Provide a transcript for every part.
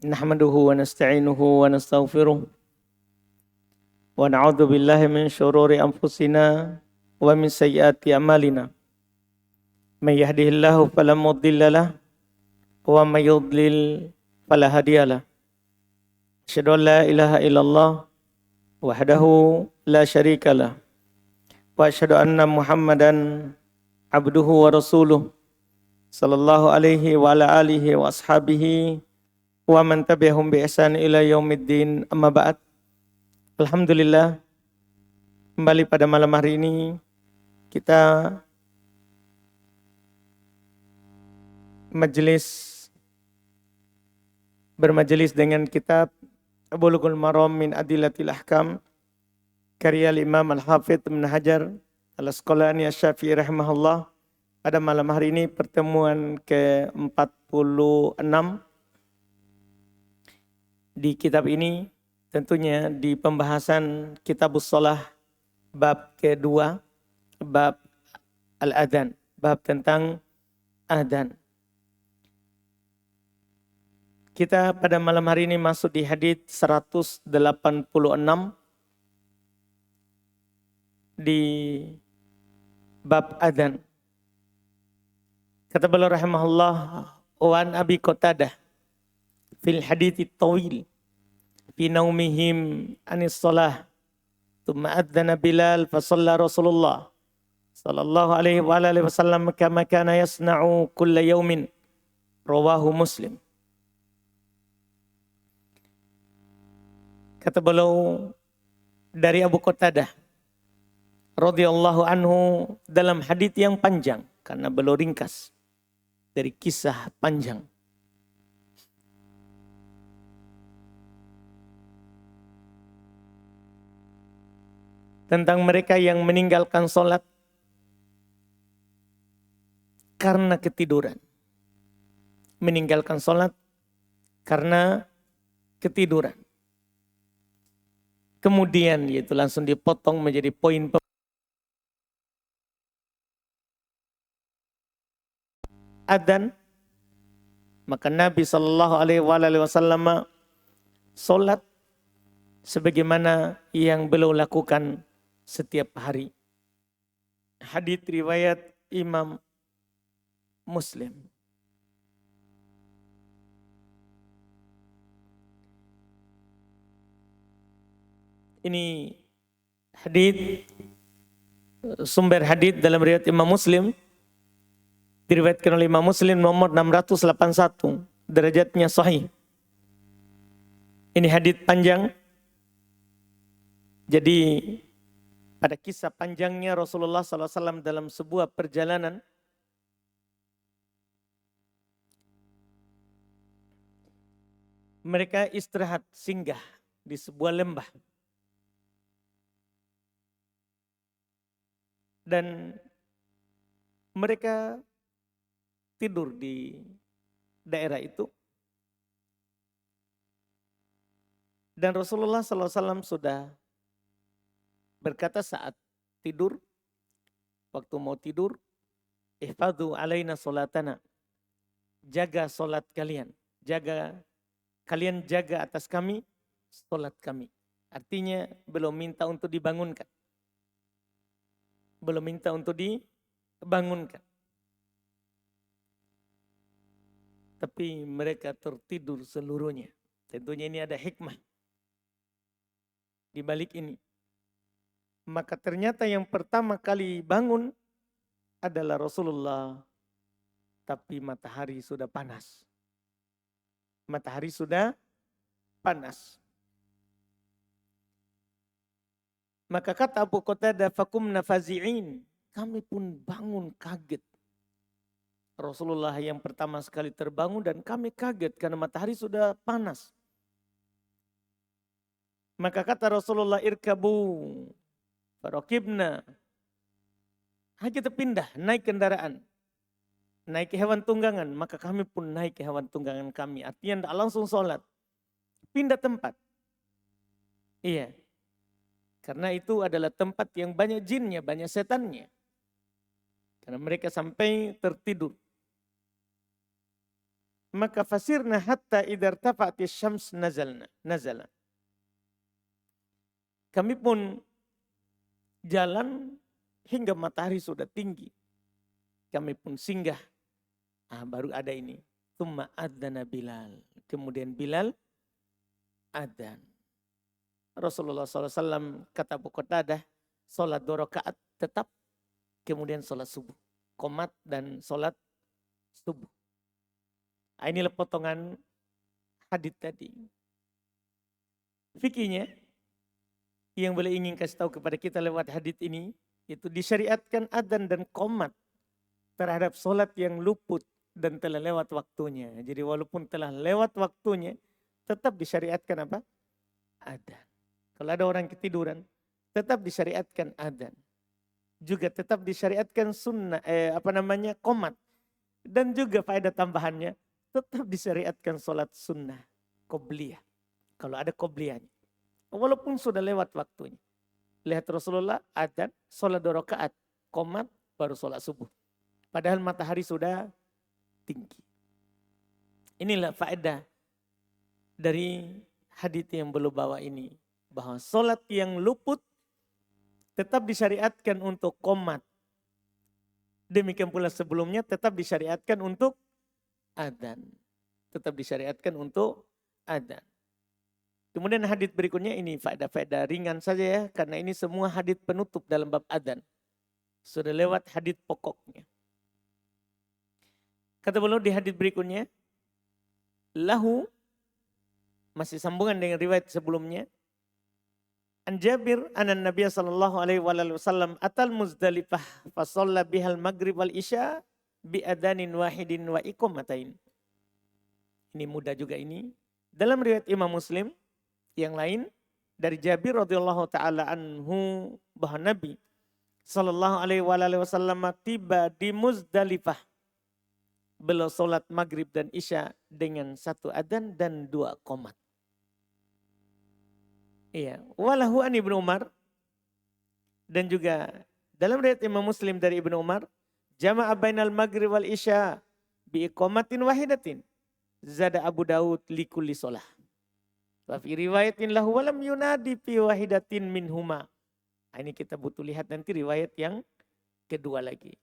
Nahmaduhu wa nasta'inuhu wa nastaghfiruh wa na'udzu billahi min syururi anfusina wa min sayyiati a'malina. May yahdihillahu fala mudhillalah wa may yudlil fala hadiyalah. Asyhadu an la ilaha illallah wahdahu la syarikalah wa asyhadu anna Muhammadan abduhu wa rasuluh sallallahu alaihi wa ala alihi wa ashabihi wa man tabi'ahum bi ihsan ila yaumiddin, amma ba'd. Alhamdulillah, kembali pada malam hari ini kita bermajelis dengan kitab Bulughul Maram min Adillatil Ahkam karya Imam Al-Hafidz Ibnu Hajar Al-Asqalani Asy-Syafi'i rahimahullah. Pada malam hari ini pertemuan ke-46 di kitab ini, tentunya di pembahasan Kitabus Shalah bab kedua, bab al-adhan, bab tentang adhan. Kita pada malam hari ini masuk di hadits 186 di bab adhan. Kata beliau rahimahullah, wa an Abi Qatadah fil hadithi tawil fi naumihim anis salah thumma adzana Bilal fa shalla Rasulullah sallallahu alaihi wa alihi wasallam kama kana yasna'u kulla yaumin, rawahu Muslim. Kata beliau dari Abu Qatadah radhiyallahu anhu dalam hadits yang panjang karena beliau ringkas dari kisah panjang. Tentang mereka yang meninggalkan sholat karena ketiduran. Meninggalkan sholat karena ketiduran. Kemudian yaitu langsung dipotong menjadi poin adzan. Maka Nabi SAW sholat sebagaimana yang beliau lakukan setiap hari. Hadits riwayat Imam Muslim. Ini hadits, sumber hadits dalam riwayat Imam Muslim, diriwayatkan oleh Imam Muslim nomor 681, derajatnya sahih. Ini hadits panjang. Jadi pada kisah panjangnya Rasulullah SAW dalam sebuah perjalanan, mereka istirahat singgah di sebuah lembah. Dan mereka tidur di daerah itu. Dan Rasulullah SAW sudah berkata saat tidur, waktu mau tidur, ihfadhu alaina sholatana, jaga sholat kalian, kalian jaga atas kami sholat kami. Artinya belum minta untuk dibangunkan. Belum minta untuk dibangunkan. Tapi mereka tertidur seluruhnya. Tentunya ini ada hikmah di balik ini. Maka ternyata yang pertama kali bangun adalah Rasulullah. Tapi matahari sudah panas. Matahari sudah panas. Maka kata Abu Qatadah, fakumna fazi'in. Kami pun bangun kaget. Rasulullah yang pertama sekali terbangun dan kami kaget karena matahari sudah panas. Maka kata Rasulullah, irkabu farokibna. Kita pindah, naik kendaraan. Naik ke hewan tunggangan. Maka kami pun naik ke hewan tunggangan kami. Artinya tidak langsung sholat. Pindah tempat. Iya. Karena itu adalah tempat yang banyak jinnya, banyak setannya. Karena mereka sampai tertidur. maka fasirna hatta idza irtafa'atis syams nazala. Kami pun jalan hingga matahari sudah tinggi. Kami pun singgah. Baru ada ini. Tsumma adzana Bilal. Kemudian Bilal adzan. Rasulullah SAW kata Abu Qatadah, sholat 2 rakaat tetap, kemudian sholat subuh. Qomat dan sholat subuh. Inilah potongan hadits tadi. Fikihnya yang boleh ingin kasih tahu kepada kita lewat hadits ini, itu disyariatkan adzan dan qomat terhadap sholat yang luput dan telah lewat waktunya. Jadi walaupun telah lewat waktunya, tetap disyariatkan apa? Adzan. Kalau ada orang ketiduran, tetap disyariatkan adzan. Juga tetap disyariatkan sunnah, qomat. Dan juga faedah tambahannya, tetap disyariatkan sholat sunnah, qobliyah. Kalau ada qobliyahnya. Walaupun sudah lewat waktunya. Lihat Rasulullah adzan, sholat 2 rakaat, qomat, baru sholat subuh. Padahal matahari sudah tinggi. Inilah faedah dari hadits yang belum bawa ini. Bahwa sholat yang luput tetap disyariatkan untuk qomat. Demikian pula sebelumnya tetap disyariatkan untuk adzan. Tetap disyariatkan untuk adzan. Kemudian hadits berikutnya ini faedah-faedah ringan saja ya. Karena ini semua hadits penutup dalam bab adzan. Sudah lewat hadits pokoknya. Kata beliau di hadits berikutnya. Lahu, masih sambungan dengan riwayat sebelumnya. An Jabir anan Nabiy sallallahu alaihi wasallam atal Muzdalifah fa shalla bihal maghrib wal isya bi adanin wahidin wa iqamatain. Ini mudah juga ini. Dalam riwayat Imam Muslim yang lain dari Jabir radhiyallahu taala anhu bahwa Nabi sallallahu alaihi wasallam tiba di Muzdalifah. Beliau salat maghrib dan isya dengan 1 adzan dan 2 qomat. Iya, walahu an Ibnu Umar, dan juga dalam riwayat Imam Muslim dari Ibnu Umar, jama'a bainal maghrib wal isya bi iqamatin wahidatin. Zada Abu Daud li kulli shalah. Wa fi riwayatin lahu walam yunadi fi wahidatin minhuma. Ini kita butuh lihat nanti riwayat yang kedua lagi.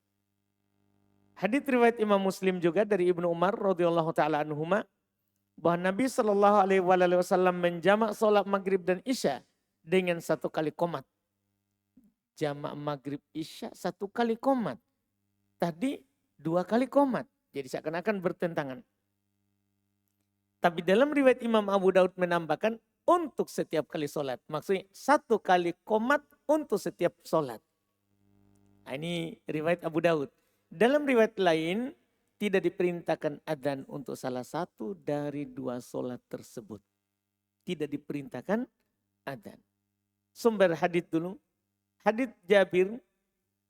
Hadits riwayat Imam Muslim juga dari Ibnu Umar radhiyallahu taala anhuma, bahwa Nabi sallallahu alaihi wasallam menjamak salat maghrib dan isya dengan 1 kali qomat. Jamak maghrib isya 1 kali qomat. Tadi 2 kali qomat. Jadi seakan-akan bertentangan. Tapi dalam riwayat Imam Abu Daud menambahkan untuk setiap kali solat. Maksudnya 1 kali qomat untuk setiap solat. Ini riwayat Abu Daud. Dalam riwayat lain, tidak diperintahkan adzan untuk salah satu dari 2 solat tersebut. Tidak diperintahkan adzan. Sumber hadits dulu. Hadits Jabir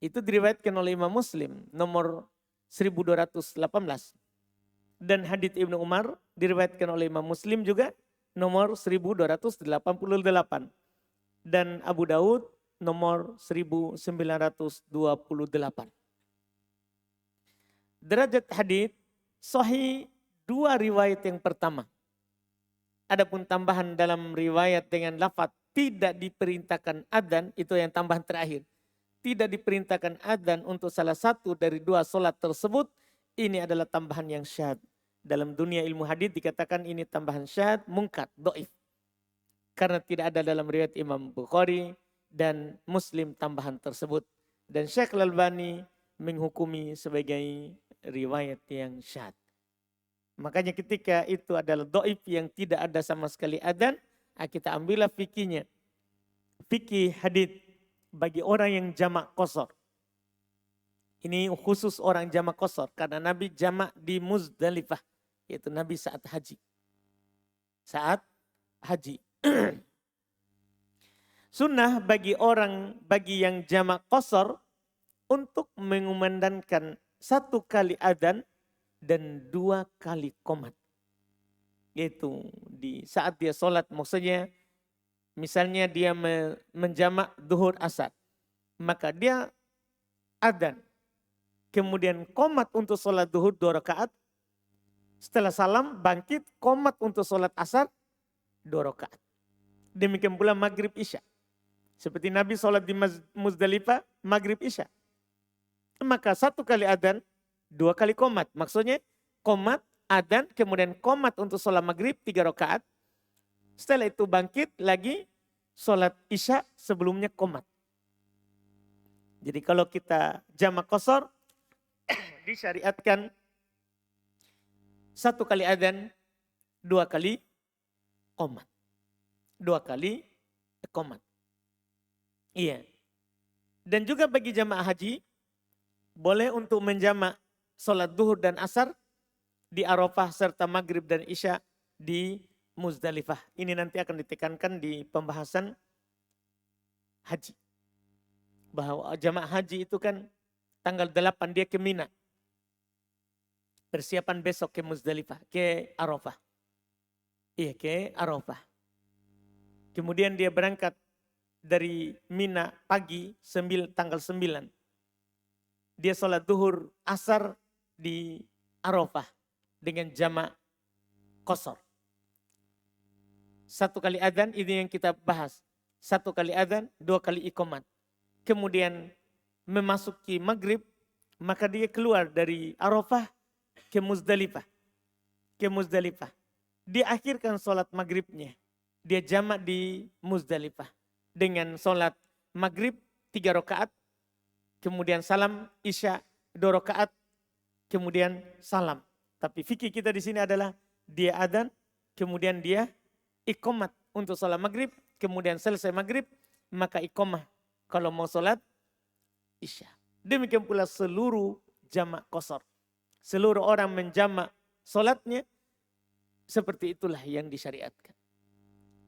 itu diriwayatkan oleh Imam Muslim nomor 1218. Dan hadits Ibnu Umar diriwayatkan oleh Imam Muslim juga nomor 1288. Dan Abu Daud nomor 1928. Derajat hadits sahih 2 riwayat yang pertama. Adapun tambahan dalam riwayat dengan lafaz tidak diperintahkan adzan, itu yang tambahan terakhir. Tidak diperintahkan adzan untuk salah satu dari 2 solat tersebut, ini adalah tambahan yang syadz. Dalam dunia ilmu hadits dikatakan ini tambahan syadz, mungkar, dhaif. Karena tidak ada dalam riwayat Imam Bukhari dan Muslim tambahan tersebut. Dan Syekh Al-Albani menghukumi sebagai riwayat yang syadz. Makanya ketika itu adalah dhaif yang tidak ada sama sekali adzan, kita ambillah fikihnya. Fikih hadits bagi orang yang jamak qashar. Ini khusus orang jamak qashar karena Nabi jamak di Muzdalifah, yaitu Nabi saat haji. Saat haji. Sunnah bagi yang jamak qashar untuk mengumandangkan 1 kali adzan dan 2 kali qomat. Yaitu di saat dia sholat, maksudnya misalnya dia menjamak zuhur asar, maka dia adzan. Kemudian qomat untuk sholat zuhur 2 rakaat, Setelah salam bangkit qomat untuk sholat asar 2 rakaat. Demikian pula maghrib isya. Seperti Nabi sholat di Muzdalifah maghrib isya. Maka 1 kali adzan 2 kali qomat. Maksudnya qomat, adzan, kemudian qomat untuk sholat maghrib 3 rakaat. Setelah itu bangkit lagi sholat isya sebelumnya qomat. Jadi kalau kita jamak qashar disyariatkan 1 kali adzan 2 kali qomat. 2 kali qomat. Iya. Dan juga bagi jamaah haji boleh untuk menjamak sholat duhur dan asar di Arafah serta maghrib dan isya di Muzdalifah. Ini nanti akan ditekankan di pembahasan haji. Bahwa jamaah haji itu kan tanggal 8 dia ke Mina. Persiapan besok ke Muzdalifah, ke Arafah. Iya, ke Arafah. Kemudian dia berangkat dari Mina pagi tanggal 9. Dia sholat duhur asar di Arafah dengan jamak qashar. 1 kali adzan ini yang kita bahas. 1 kali adzan, 2 kali iqamat. Kemudian memasuki maghrib, maka dia keluar dari Arafah ke Muzdalifah. Ke Muzdalifah. Dia akhirkan sholat maghribnya. Dia jamak di Muzdalifah. Dengan sholat maghrib 3 rakaat. Kemudian salam isya 2 rakaat. Kemudian salam. Tapi fikih kita di sini adalah dia adzan. Kemudian dia iqamat untuk sholat maghrib. Kemudian selesai maghrib. Maka iqamah kalau mau sholat isya. Demikian pula seluruh jamak qashar. Seluruh orang menjamak sholatnya. Seperti itulah yang disyariatkan.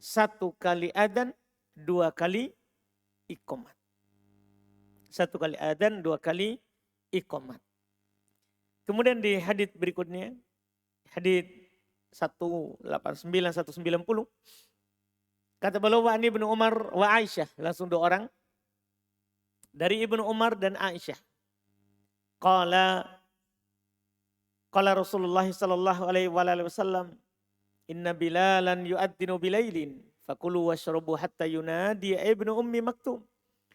1 kali adzan, 2 kali iqamat. 1 kali adzan, 2 kali iqamat. Kemudian di hadits berikutnya, hadits 189, 190, kata beliau wa Ibnu Umar wa Aisyah, langsung 2 orang. Dari Ibnu Umar dan Aisyah. Qala Rasulullah sallallahu alaihi wasallam, inna Bilalan yu'adzinu bilailin, fakulu washrabu hatta yunadi Ibnu Ummi Maktum.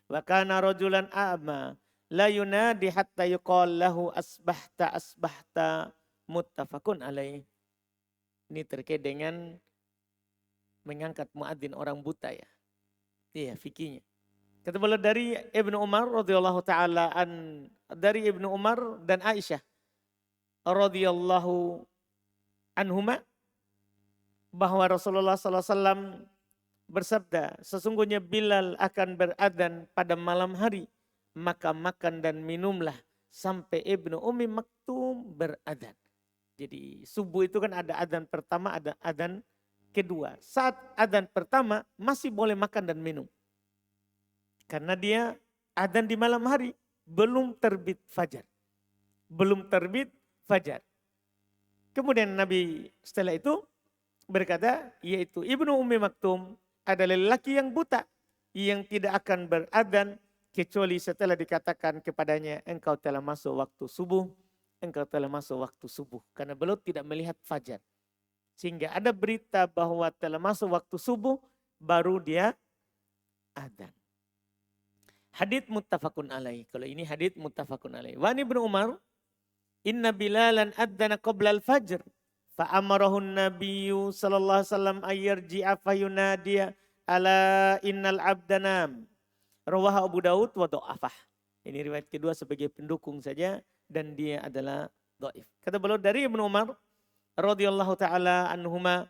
Wa kana rajulan a'ma la yunadi hatta yuqal lahu asbahta muttafaqun alaih. Ini terkait dengan mengangkat muadzin orang buta ya. Iya, fikihnya. Kata beliau dari Ibnu Umar radhiyallahu taala dari Ibnu Umar dan Aisyah radhiyallahu anhuma bahwa Rasulullah sallallahu alaihi wasallam bersabda, sesungguhnya Bilal akan beradzan pada malam hari, maka makan dan minumlah sampai Ibnu Ummi Maktum beradzan. Jadi subuh itu kan ada adzan pertama, ada adzan kedua. Saat adzan pertama masih boleh makan dan minum. Karena dia adzan di malam hari, belum terbit fajar. Belum terbit fajar. Kemudian Nabi setelah itu berkata, yaitu Ibnu Ummi Maktum adalah lelaki yang buta yang tidak akan beradzan kecuali setelah dikatakan kepadanya engkau telah masuk waktu subuh, engkau telah masuk waktu subuh. Karena beliau tidak melihat fajar. Sehingga ada berita bahwa telah masuk waktu subuh baru dia adzan. Hadits muttafaqun alaih. Kalau ini hadits muttafaqun alaih. Wa Ibnu Umar, inna Bilalan adzana qabla al-fajr. Fa'amarahun nabiyyu sallallahu alaihi wasallam ayyarji'a fayunadiya ala innal abdanam. Rawah Abu Daud wa dha'afah. Ini riwayat kedua sebagai pendukung saja dan dia adalah dhaif. Kata beliau dari Ibnu Umar radhiyallahu taala anhuma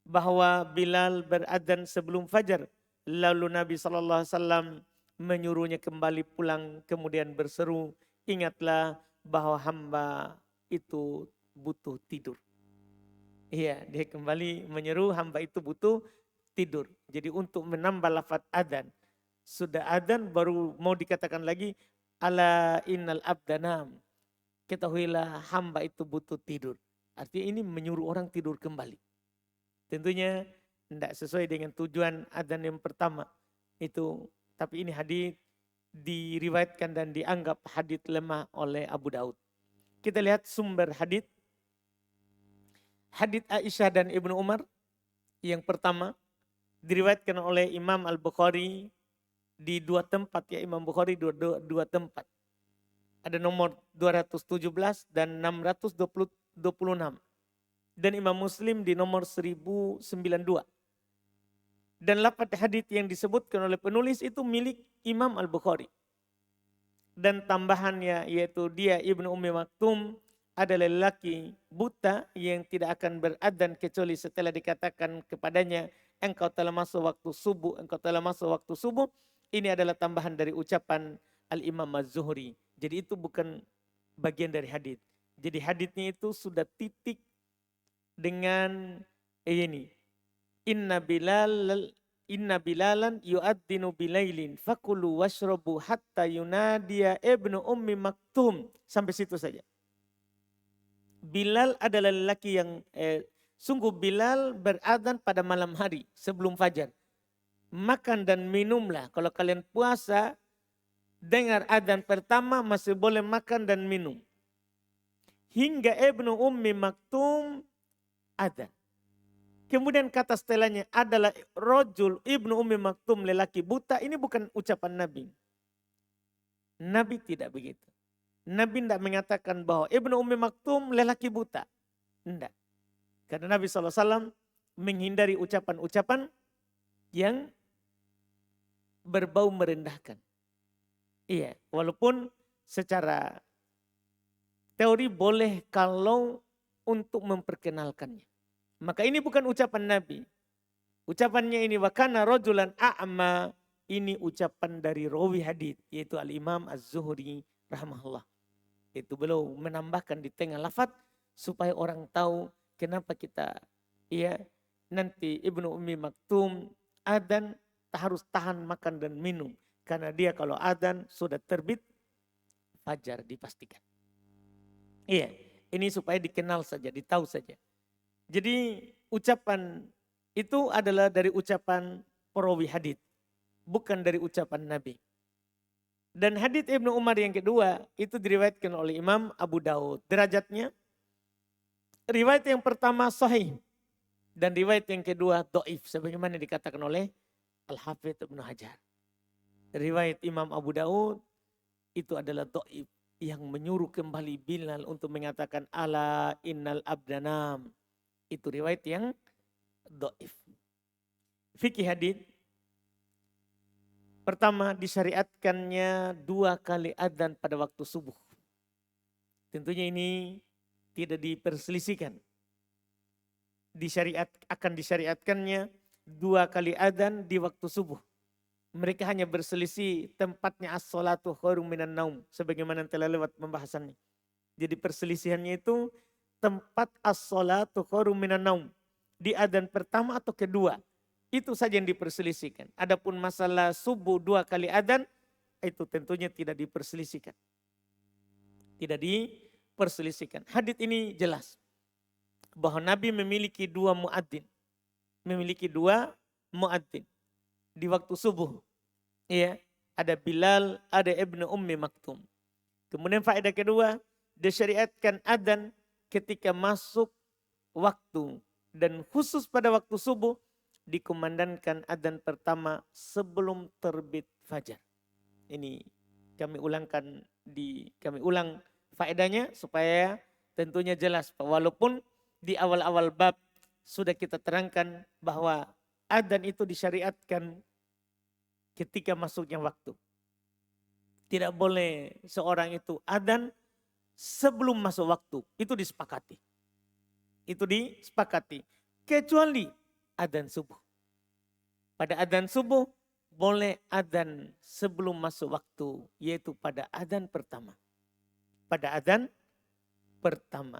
bahwa Bilal beradzan sebelum fajar. Lalu Nabi sallallahu alaihi wasallam menyuruhnya kembali pulang kemudian berseru, ingatlah bahwa hamba itu butuh tidur. Iya, dia kembali menyeru hamba itu butuh tidur. Jadi untuk menambah lafaz adzan. Sudah adzan baru mau dikatakan lagi ala innal abdanam. Ketahuilah hamba itu butuh tidur. Artinya ini menyuruh orang tidur kembali. Tentunya tidak sesuai dengan tujuan adzan yang pertama. Itu, tapi ini hadis diriwayatkan dan dianggap hadis lemah oleh Abu Daud. Kita lihat sumber hadis. Hadits Aisyah dan Ibnu Umar yang pertama diriwayatkan oleh Imam Al-Bukhari di dua tempat ya, Imam Bukhari dua tempat. Ada nomor 217 dan 626. Dan Imam Muslim di nomor 1092. Dan lafaz hadits yang disebutkan oleh penulis itu milik Imam Al-Bukhari. Dan tambahannya yaitu dia Ibnu Ummi Maktum adalah lelaki buta yang tidak akan beradzan kecuali setelah dikatakan kepadanya, engkau telah masuk waktu subuh, engkau telah masuk waktu subuh. Ini adalah tambahan dari ucapan Al-Imam Az-Zuhri. Jadi itu bukan bagian dari hadits. Jadi haditsnya itu sudah titik dengan ini. Inna bilalan yu'addinu bilailin fakulu washrabu hatta yunadiya ibnu ummi maktum. Sampai situ saja. Bilal adalah lelaki yang sungguh Bilal beradzan pada malam hari sebelum fajar. Makan dan minumlah. Kalau kalian puasa, dengar adzan pertama masih boleh makan dan minum. Hingga ibnu ummi maktum adzan. Kemudian kata setelahnya adalah rojul ibnu ummi maktum, lelaki buta. Ini bukan ucapan Nabi. Nabi tidak begitu. Nabi tidak mengatakan bahwa ibnu ummi maktum lelaki buta. Tidak. Karena Nabi SAW menghindari ucapan-ucapan yang berbau merendahkan. Iya, walaupun secara teori boleh kalau untuk memperkenalkannya. Maka ini bukan ucapan Nabi. Ucapannya ini wakana rojulan a'ma. Ini ucapan dari rawi hadits yaitu Al-Imam Az-Zuhri rahimahullah. Itu beliau menambahkan di tengah lafaz supaya orang tahu kenapa kita nanti Ibnu Ummi Maktum adzan harus tahan makan dan minum. Karena dia kalau adzan sudah terbit fajar dipastikan. Iya, ini supaya dikenal saja, ditahu saja. Jadi ucapan itu adalah dari ucapan perawi hadits, bukan dari ucapan Nabi. Dan hadits Ibnu Umar yang kedua itu diriwayatkan oleh Imam Abu Daud. Derajatnya, riwayat yang pertama sahih dan riwayat yang kedua dhaif, sebagaimana dikatakan oleh Al-Hafidz Ibnu Hajar. Riwayat Imam Abu Daud itu adalah dhaif yang menyuruh kembali Bilal untuk mengatakan ala innal abdanam. Itu riwayat yang dhaif. Fikih hadits. Pertama, disyariatkannya 2 kali adzan pada waktu subuh. Tentunya ini tidak diperselisihkan. Akan disyariatkannya 2 kali adzan di waktu subuh. Mereka hanya berselisih tempatnya as-salatu khairum minan naum. Sebagaimana telah lewat pembahasannya. Jadi perselisihannya itu tempat as-salatu khairum minan naum. Di adzan pertama atau kedua. Itu saja yang diperselisihkan. Adapun masalah subuh 2 kali adzan, itu tentunya tidak diperselisihkan. Tidak diperselisihkan. Hadits ini jelas. Bahwa Nabi memiliki 2 muadzin. Memiliki 2 muadzin. Di waktu subuh. Iya, ada Bilal, ada Ibnu Ummi Maktum. Kemudian faedah kedua, disyariatkan adzan ketika masuk waktu. Dan khusus pada waktu subuh, dikumandangkan adzan pertama sebelum terbit fajar. Ini kami ulang faedahnya supaya tentunya jelas. Walaupun di awal-awal bab sudah kita terangkan bahwa adzan itu disyariatkan ketika masuknya waktu. Tidak boleh seorang itu adzan sebelum masuk waktu. Itu disepakati. Kecuali adzan subuh. Pada adzan subuh boleh adzan sebelum masuk waktu, yaitu pada adzan pertama. Pada adzan pertama.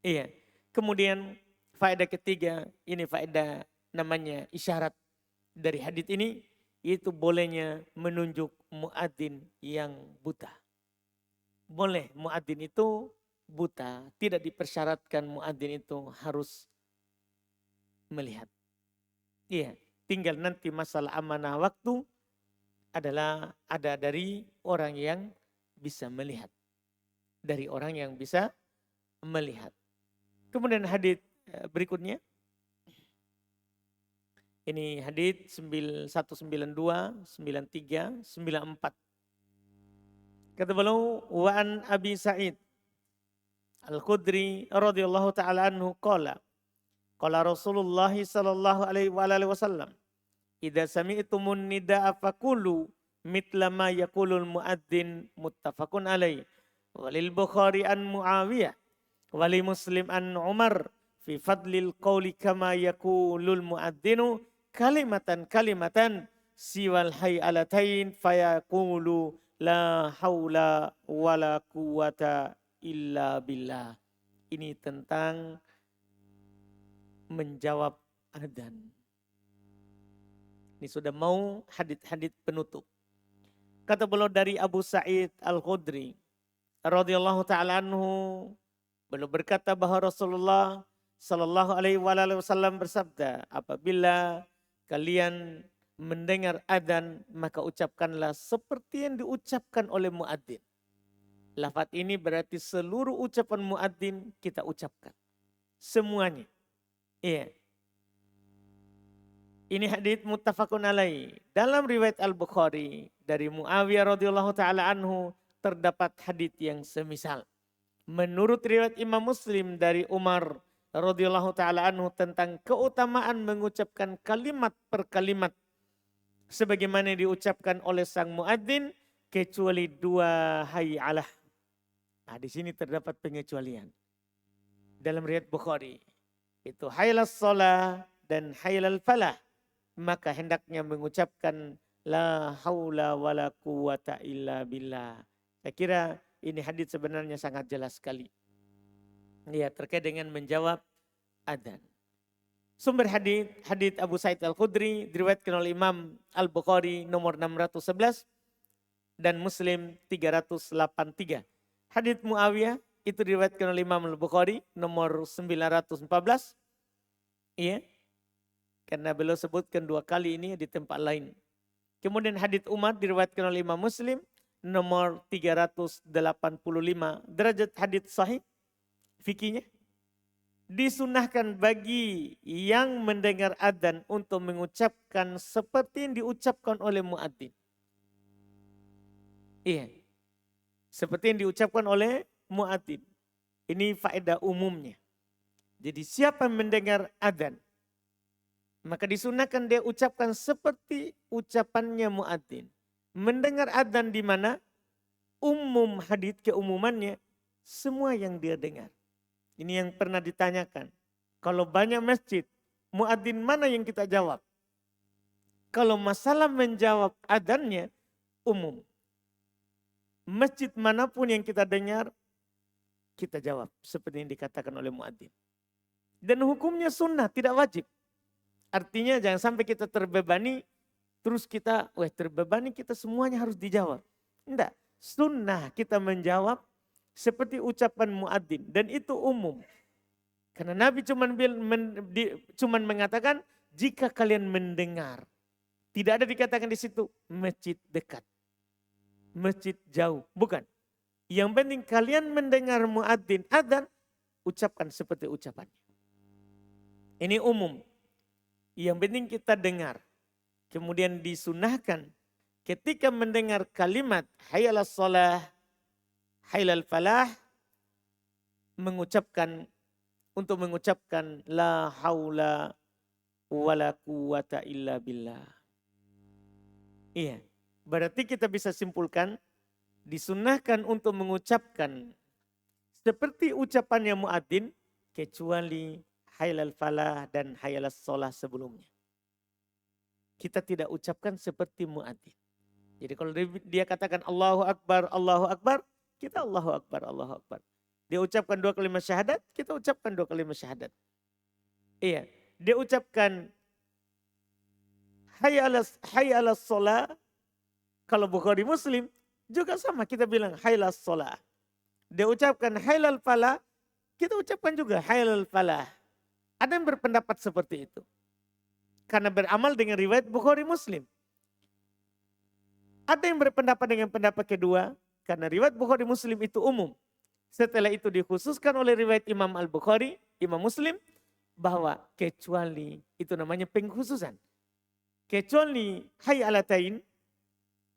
Iya. Kemudian faedah ketiga, ini faedah namanya isyarat dari hadits ini, yaitu bolehnya menunjuk muadzin yang buta. Boleh muadzin itu buta, tidak dipersyaratkan muadzin itu harus melihat. Iya, tinggal nanti masalah amanah waktu adalah ada dari orang yang bisa melihat. Dari orang yang bisa melihat. Kemudian hadits berikutnya. Ini hadits 192, 93, 94. Kata beliau, wa an Abi Sa'id Al-Khudri radhiyallahu taala anhu qala Rasulullah sallallahu alaihi wasallam idza sami'tumun nidaa faqulu mithla ma yaqulul muadzin muttafaqun alaihi walil Bukhari an Muawiyah wali Muslim an Umar fi fadlil qawli kama yaqulul muadzinu kalimatan siwal hayalatain fayaqulu la haula wala quwata illa billah. Ini tentang menjawab adzan. Ini sudah mau hadits penutup. Kata beliau dari Abu Sa'id Al-Khudri radhiyallahu taala anhu, beliau berkata bahwa Rasulullah sallallahu alaihi wasallam bersabda, apabila kalian mendengar adzan maka ucapkanlah seperti yang diucapkan oleh muadzin. Lafaz ini berarti seluruh ucapan muadzin kita ucapkan. Semuanya. Iya. Ini hadits muttafaqun alaih. Dalam riwayat Al-Bukhari dari Muawiyah radhiyallahu taala anhu terdapat hadits yang semisal. Menurut riwayat Imam Muslim dari Umar radhiyallahu taala anhu tentang keutamaan mengucapkan kalimat per kalimat sebagaimana diucapkan oleh sang muadzin kecuali dua hayyalah. Nah, di sini terdapat pengecualian. Dalam riwayat Bukhari itu hayyalas shalah dan hayyal falah, maka hendaknya mengucapkan la haula wala quwata illa billah. Saya kira ini hadis sebenarnya sangat jelas sekali. Ya, terkait dengan menjawab adzan. Sumber hadis Abu Sa'id Al-Khudri diriwayatkan oleh Imam Al-Bukhari nomor 611 dan Muslim 383. Hadis Muawiyah itu diriwayatkan oleh Imam Al-Bukhari nomor 914. Iya. Karena beliau sebutkan dua kali ini di tempat lain. Kemudian hadis Umar diriwayatkan oleh Imam Muslim nomor 385. Derajat hadis sahih fikihnya. Disunahkan bagi yang mendengar adzan untuk mengucapkan seperti yang diucapkan oleh muadzin. Iya. Seperti yang diucapkan oleh muadzin. Ini faedah umumnya. Jadi siapa mendengar adzan, maka disunahkan dia ucapkan seperti ucapannya muadzin. Mendengar adzan di mana? Umum hadits keumumannya semua yang dia dengar. Ini yang pernah ditanyakan. Kalau banyak masjid, muadzin mana yang kita jawab? Kalau masalah menjawab adzannya umum. Masjid manapun yang kita dengar, kita jawab seperti yang dikatakan oleh muadzin. Dan hukumnya sunnah, tidak wajib. Artinya jangan sampai kita terbebani, terus kita, terbebani kita semuanya harus dijawab. Tidak, sunnah kita menjawab seperti ucapan muadzin. Dan itu umum. Karena Nabi cuman mengatakan, jika kalian mendengar. Tidak ada dikatakan di situ, masjid dekat. Masjid jauh, bukan. Yang penting kalian mendengar muadzin adzan, ucapkan seperti ucapannya. Ini umum. Yang penting kita dengar. Kemudian disunahkan ketika mendengar kalimat hayyalas shalah, hayyal falah, mengucapkan la haula wala quwata illa billah. Iya. Berarti kita bisa simpulkan disunahkan untuk mengucapkan seperti ucapannya muadzin kecuali hayyal falah dan hayyalas shalah sebelumnya. Kita tidak ucapkan seperti muadzin. Jadi kalau dia katakan Allahu Akbar, kita Allahu Akbar. Dia ucapkan dua kalimat syahadat, kita ucapkan dua kalimat syahadat. Iya, dia ucapkan hayyalas shalah. Kalau Bukhari Muslim juga sama, kita bilang hayyalas shalah. Dia ucapkan hayyal falah, kita ucapkan juga hayyal falah. Ada yang berpendapat seperti itu. Karena beramal dengan riwayat Bukhari Muslim. Ada yang berpendapat dengan pendapat kedua, karena riwayat Bukhari Muslim itu umum. Setelah itu dikhususkan oleh riwayat Imam Al-Bukhari, Imam Muslim, bahwa kecuali itu namanya pengkhususan. Kecuali hayy alatain,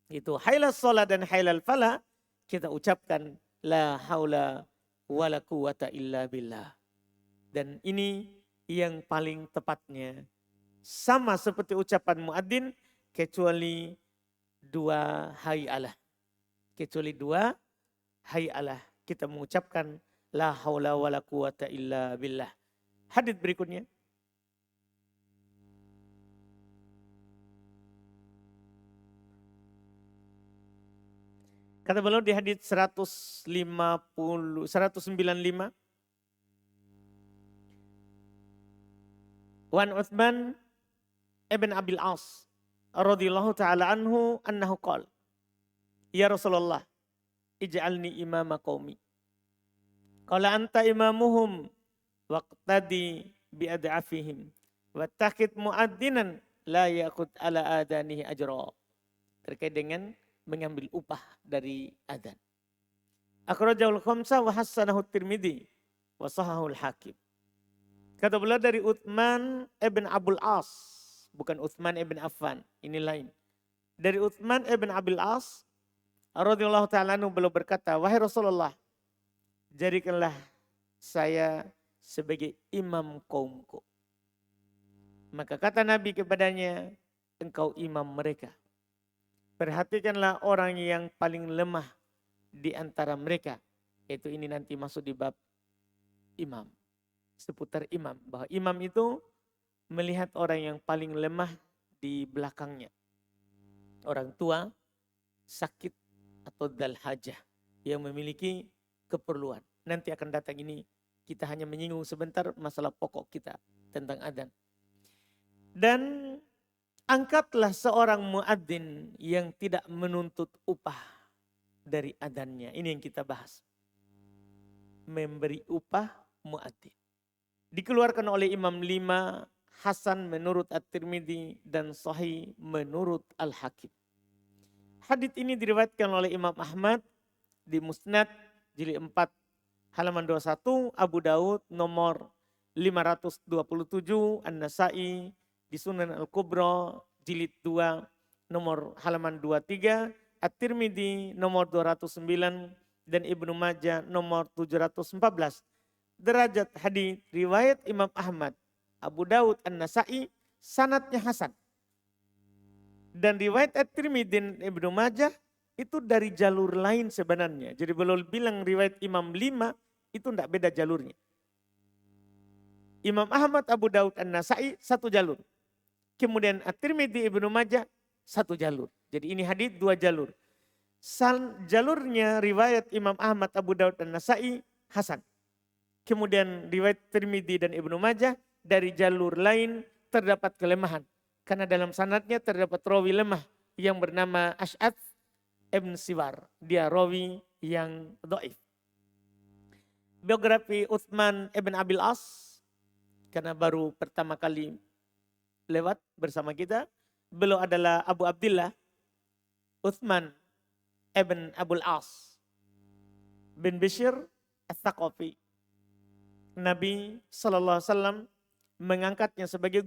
itu hailal sholat dan hailal falah, kita ucapkan la haula wala quwata illa billah. Dan ini yang paling tepatnya. Sama seperti ucapan muadzin, kecuali dua hayy alah. Kecuali dua hayy alah. Kita mengucapkan la haula wala quwata illa billah. Hadits berikutnya. Kata beliau di hadits 195. Wan Utsman ibn Abil As radhiyallahu taala anhu annahu qala, ya Rasulullah, ij'alni imama qaumi. Qala anta imamuhum waqtadi biad'afihim wattaqid mu'addinan la yaqut ala adanihi ajra. Terkait dengan mengambil upah dari adzan. Akhrajahul khamsah wa hassanahu Tirmidzi wa sahahul Hakim. Kata beliau dari Utsman ibn Abul As, bukan Utsman ibn Affan, ini lain. Dari Utsman ibn Abil As radhiyallahu ta'ala anhu, beliau berkata, wahai Rasulullah, jadikanlah saya sebagai imam kaumku. Maka kata Nabi kepadanya, engkau imam mereka. Perhatikanlah orang yang paling lemah di antara mereka. Yaitu ini nanti masuk di bab imam. Seputar imam. Bahwa imam itu melihat orang yang paling lemah di belakangnya. Orang tua, sakit, atau dal hajah. Yang memiliki keperluan. Nanti akan datang ini. Kita hanya menyinggung sebentar masalah pokok kita tentang adzan. Dan angkatlah seorang muadzin yang tidak menuntut upah dari adzannya. Ini yang kita bahas. Memberi upah muadzin. Dikeluarkan oleh Imam 5, Hasan menurut At-Tirmidzi dan Sahih menurut Al-Hakim. Hadits ini diriwayatkan oleh Imam Ahmad di Musnad jilid 4 halaman 21, Abu Daud nomor 527, An-Nasai di Sunan Al-Kubra jilid 2 nomor halaman 23, At-Tirmidzi nomor 209 dan Ibnu Majah nomor 714. Derajat hadis riwayat Imam Ahmad, Abu Daud, An-Nasai sanadnya hasan. Dan riwayat At-Tirmidzi dan Ibnu Majah itu dari jalur lain sebenarnya. Jadi belum bilang riwayat Imam 5 itu tidak beda jalurnya. Imam Ahmad, Abu Daud, An-Nasai satu jalur. Kemudian At-Tirmidzi, Ibnu Majah satu jalur. Jadi ini hadis dua jalur. Jalurnya riwayat Imam Ahmad, Abu Daud, dan Nasai hasan. Kemudian riwayat Tirmidzi dan Ibnu Majah dari jalur lain terdapat kelemahan. Karena dalam sanadnya terdapat rawi lemah yang bernama Ash'ath ibn Siwar. Dia rawi yang dhaif. Biografi Utsman ibn Abil As, karena baru pertama kali lewat bersama kita, beliau adalah Abu Abdillah Utsman ibn Abul As bin Bishr Ats-Tsaqafi. Nabi SAW mengangkatnya sebagai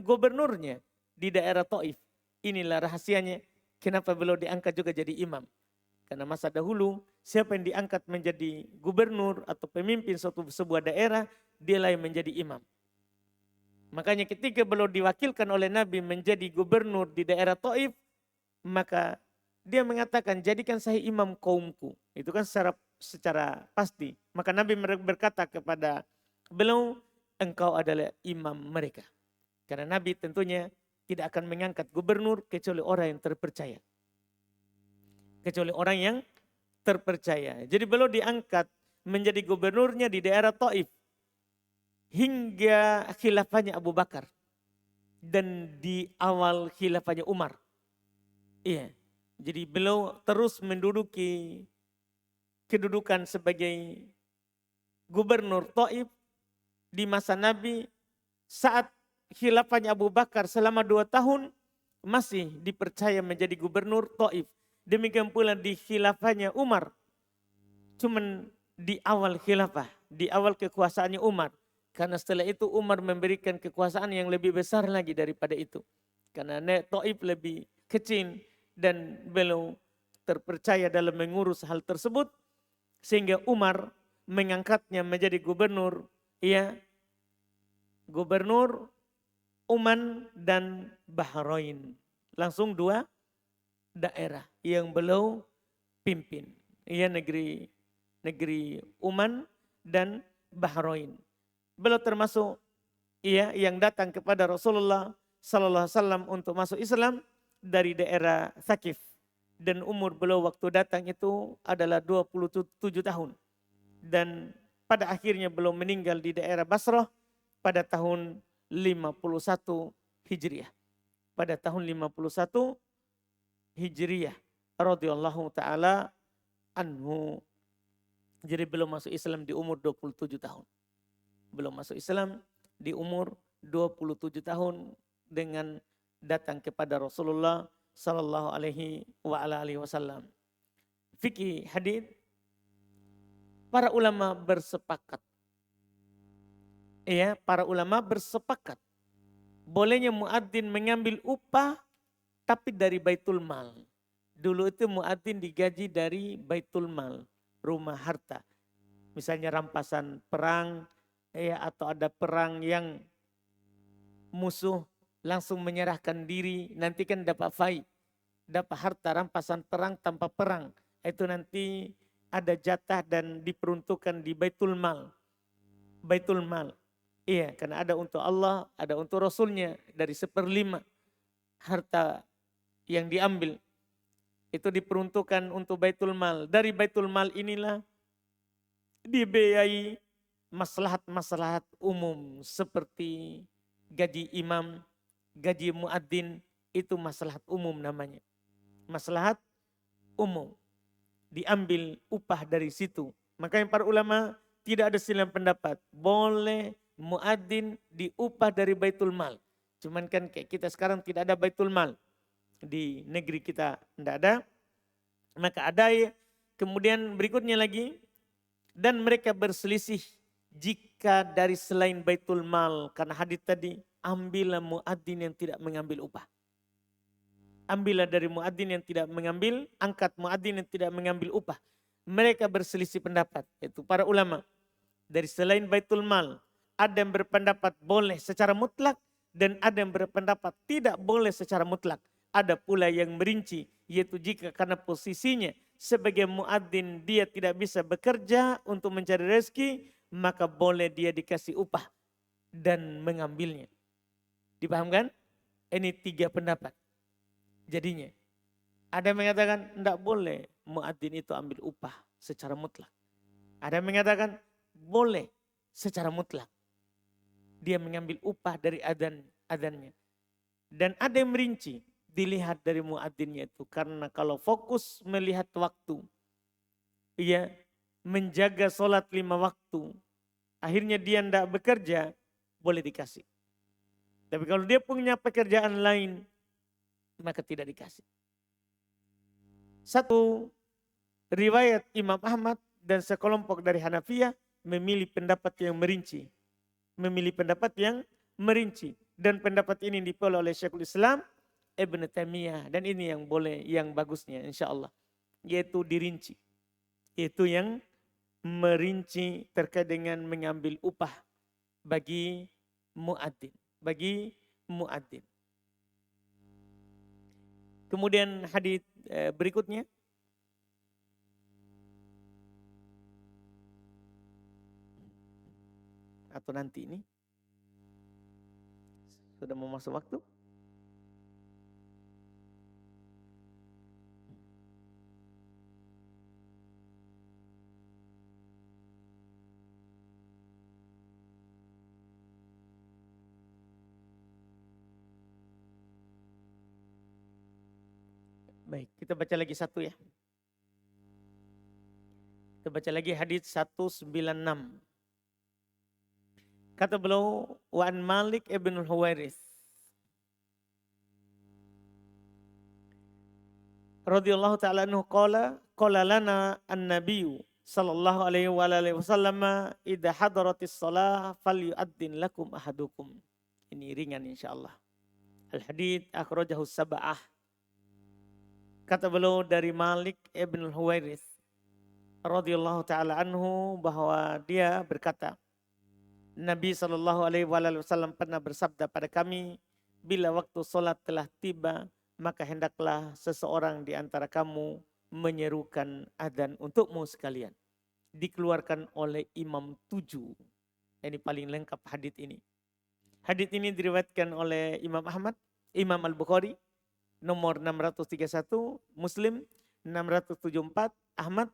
gubernurnya di daerah Taif. Inilah rahasianya kenapa beliau diangkat juga jadi imam. Karena masa dahulu siapa yang diangkat menjadi gubernur atau pemimpin sebuah daerah, dialah yang menjadi imam. Makanya ketika beliau diwakilkan oleh Nabi menjadi gubernur di daerah Taif, maka dia mengatakan, jadikan saya imam kaumku. Itu kan secara pasti. Maka Nabi berkata kepada beliau, engkau adalah imam mereka. Karena Nabi tentunya tidak akan mengangkat gubernur kecuali orang yang terpercaya. Kecuali orang yang terpercaya. Jadi beliau diangkat menjadi gubernurnya di daerah Taif. Hingga khilafahnya Abu Bakar. Dan di awal khilafahnya Umar. Iya. Jadi beliau terus menduduki kedudukan sebagai gubernur Taif di masa Nabi. Saat khilafahnya Abu Bakar selama 2 tahun masih dipercaya menjadi gubernur Taif. Demikian pula di khilafahnya Umar. Cuman di awal khilafah, di awal kekuasaannya Umar, Karena setelah itu Umar memberikan kekuasaan yang lebih besar lagi daripada itu. Karena Taif lebih kecil dan beliau terpercaya dalam mengurus hal tersebut. Sehingga Umar mengangkatnya menjadi gubernur, ya, gubernur Oman dan Bahrain. Langsung dua daerah yang beliau pimpin. Ya, negeri Oman dan Bahrain. Beliau termasuk yang datang kepada Rasulullah sallallahu alaihi wasallam untuk masuk Islam dari daerah Thaqif. Dan umur beliau waktu datang itu adalah 27 tahun. Dan pada akhirnya beliau meninggal di daerah Basrah pada tahun 51 Hijriah. Pada tahun 51 Hijriah radhiyallahu taala anhu. Jadi belum masuk Islam di umur 27 tahun. Belum masuk Islam di umur 27 tahun dengan datang kepada Rasulullah sallallahu alaihi wasallam. Fikih hadis, para ulama bersepakat. Ya, para ulama bersepakat bolehnya muadzin mengambil upah tapi dari Baitul Mal. Dulu itu muadzin digaji dari Baitul Mal, rumah harta. Misalnya rampasan perang, atau ada perang yang musuh langsung menyerahkan diri, nanti kan dapat dapat harta rampasan perang tanpa perang. Itu nanti ada jatah dan diperuntukkan di Baitul Mal. Baitul Mal. Iya, karena ada untuk Allah, ada untuk Rasulnya dari 1/5 harta yang diambil. Itu diperuntukkan untuk Baitul Mal. Dari Baitul Mal inilah dibiayai maslahat-maslahat umum seperti gaji imam, gaji muadzin, itu maslahat umum namanya. Maslahat umum. Diambil upah dari situ. Makanya para ulama tidak ada silang pendapat. Boleh muadzin diupah dari Baitul Mal. Cuman kan kayak kita sekarang tidak ada Baitul Mal. Di negeri kita tidak ada. Maka ada kemudian berikutnya lagi. Dan mereka berselisih jika dari selain Baitul Mal. Karena hadits tadi, ambillah muadzin yang tidak mengambil upah. Ambillah dari muadzin yang tidak mengambil, angkat muadzin yang tidak mengambil upah. Mereka berselisih pendapat, yaitu para ulama. Dari selain Baitul Mal, ada yang berpendapat boleh secara mutlak dan ada yang berpendapat tidak boleh secara mutlak. Ada pula yang merinci, yaitu jika karena posisinya sebagai muadzin dia tidak bisa bekerja untuk mencari rezeki, maka boleh dia dikasih upah dan mengambilnya. Dipahamkan? Ini 3 pendapat. Jadinya ada yang mengatakan tidak boleh muadzin itu ambil upah secara mutlak. Ada yang mengatakan boleh secara mutlak. Dia mengambil upah dari adhannya. Dan ada yang merinci, dilihat dari muadzinnya itu. Karena kalau fokus melihat waktu, menjaga sholat 5 waktu, akhirnya dia tidak bekerja, boleh dikasih. Tapi kalau dia punya pekerjaan lain, maka tidak dikasih. Satu riwayat Imam Ahmad dan sekelompok dari Hanafiyah memilih pendapat yang merinci. Dan pendapat ini dipilih oleh Syekhul Islam Ibn Taimiyah. Dan ini yang boleh, yang bagusnya insya Allah. Yaitu dirinci. Itu yang merinci terkait dengan mengambil upah bagi muadzin. Kemudian hadits berikutnya. Atau nanti ini. Sudah mau masuk waktu. Baik, kita baca lagi satu ya. Kita baca lagi hadits 196. Kata beliau, wa an Malik ibn Huwairits radhiyallahu ta'ala anhu qala lana an-nabiyyu sallallahu alaihi wasallam, idza hadaratis shalah falyu'adzin lakum ahadukum. Ini ringan insyaallah. Al-hadits akhrajahu sab'ah. Kata beliau dari Malik ibn al-Huwairits radhiyallahu taala anhu bahwa dia berkata, Nabi sallallahu alaihi wasallam pernah bersabda pada kami, bila waktu salat telah tiba, maka hendaklah seseorang di antara kamu menyerukan adzan untukmu sekalian. Dikeluarkan oleh Imam 7. Ini paling lengkap hadits ini. Hadits ini diriwayatkan oleh Imam Ahmad, Imam Al-Bukhari nomor 631, Muslim 674, Ahmad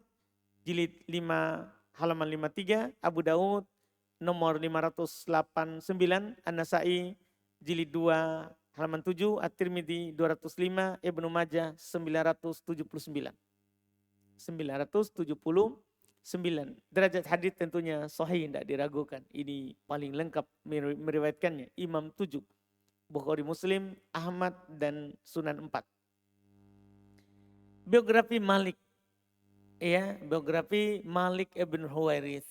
jilid 5 halaman 53, Abu Daud nomor 589, An-Nasai jilid 2 halaman 7, At-Tirmidzi 205, Ibnu Majah 979. 979. Derajat hadis tentunya sahih, tidak diragukan. Ini paling lengkap meriwayatkannya Imam 7. Bukhari, Muslim, Ahmad dan Sunan 4. Biografi Malik. Ya, biografi Malik ibn Huwairits.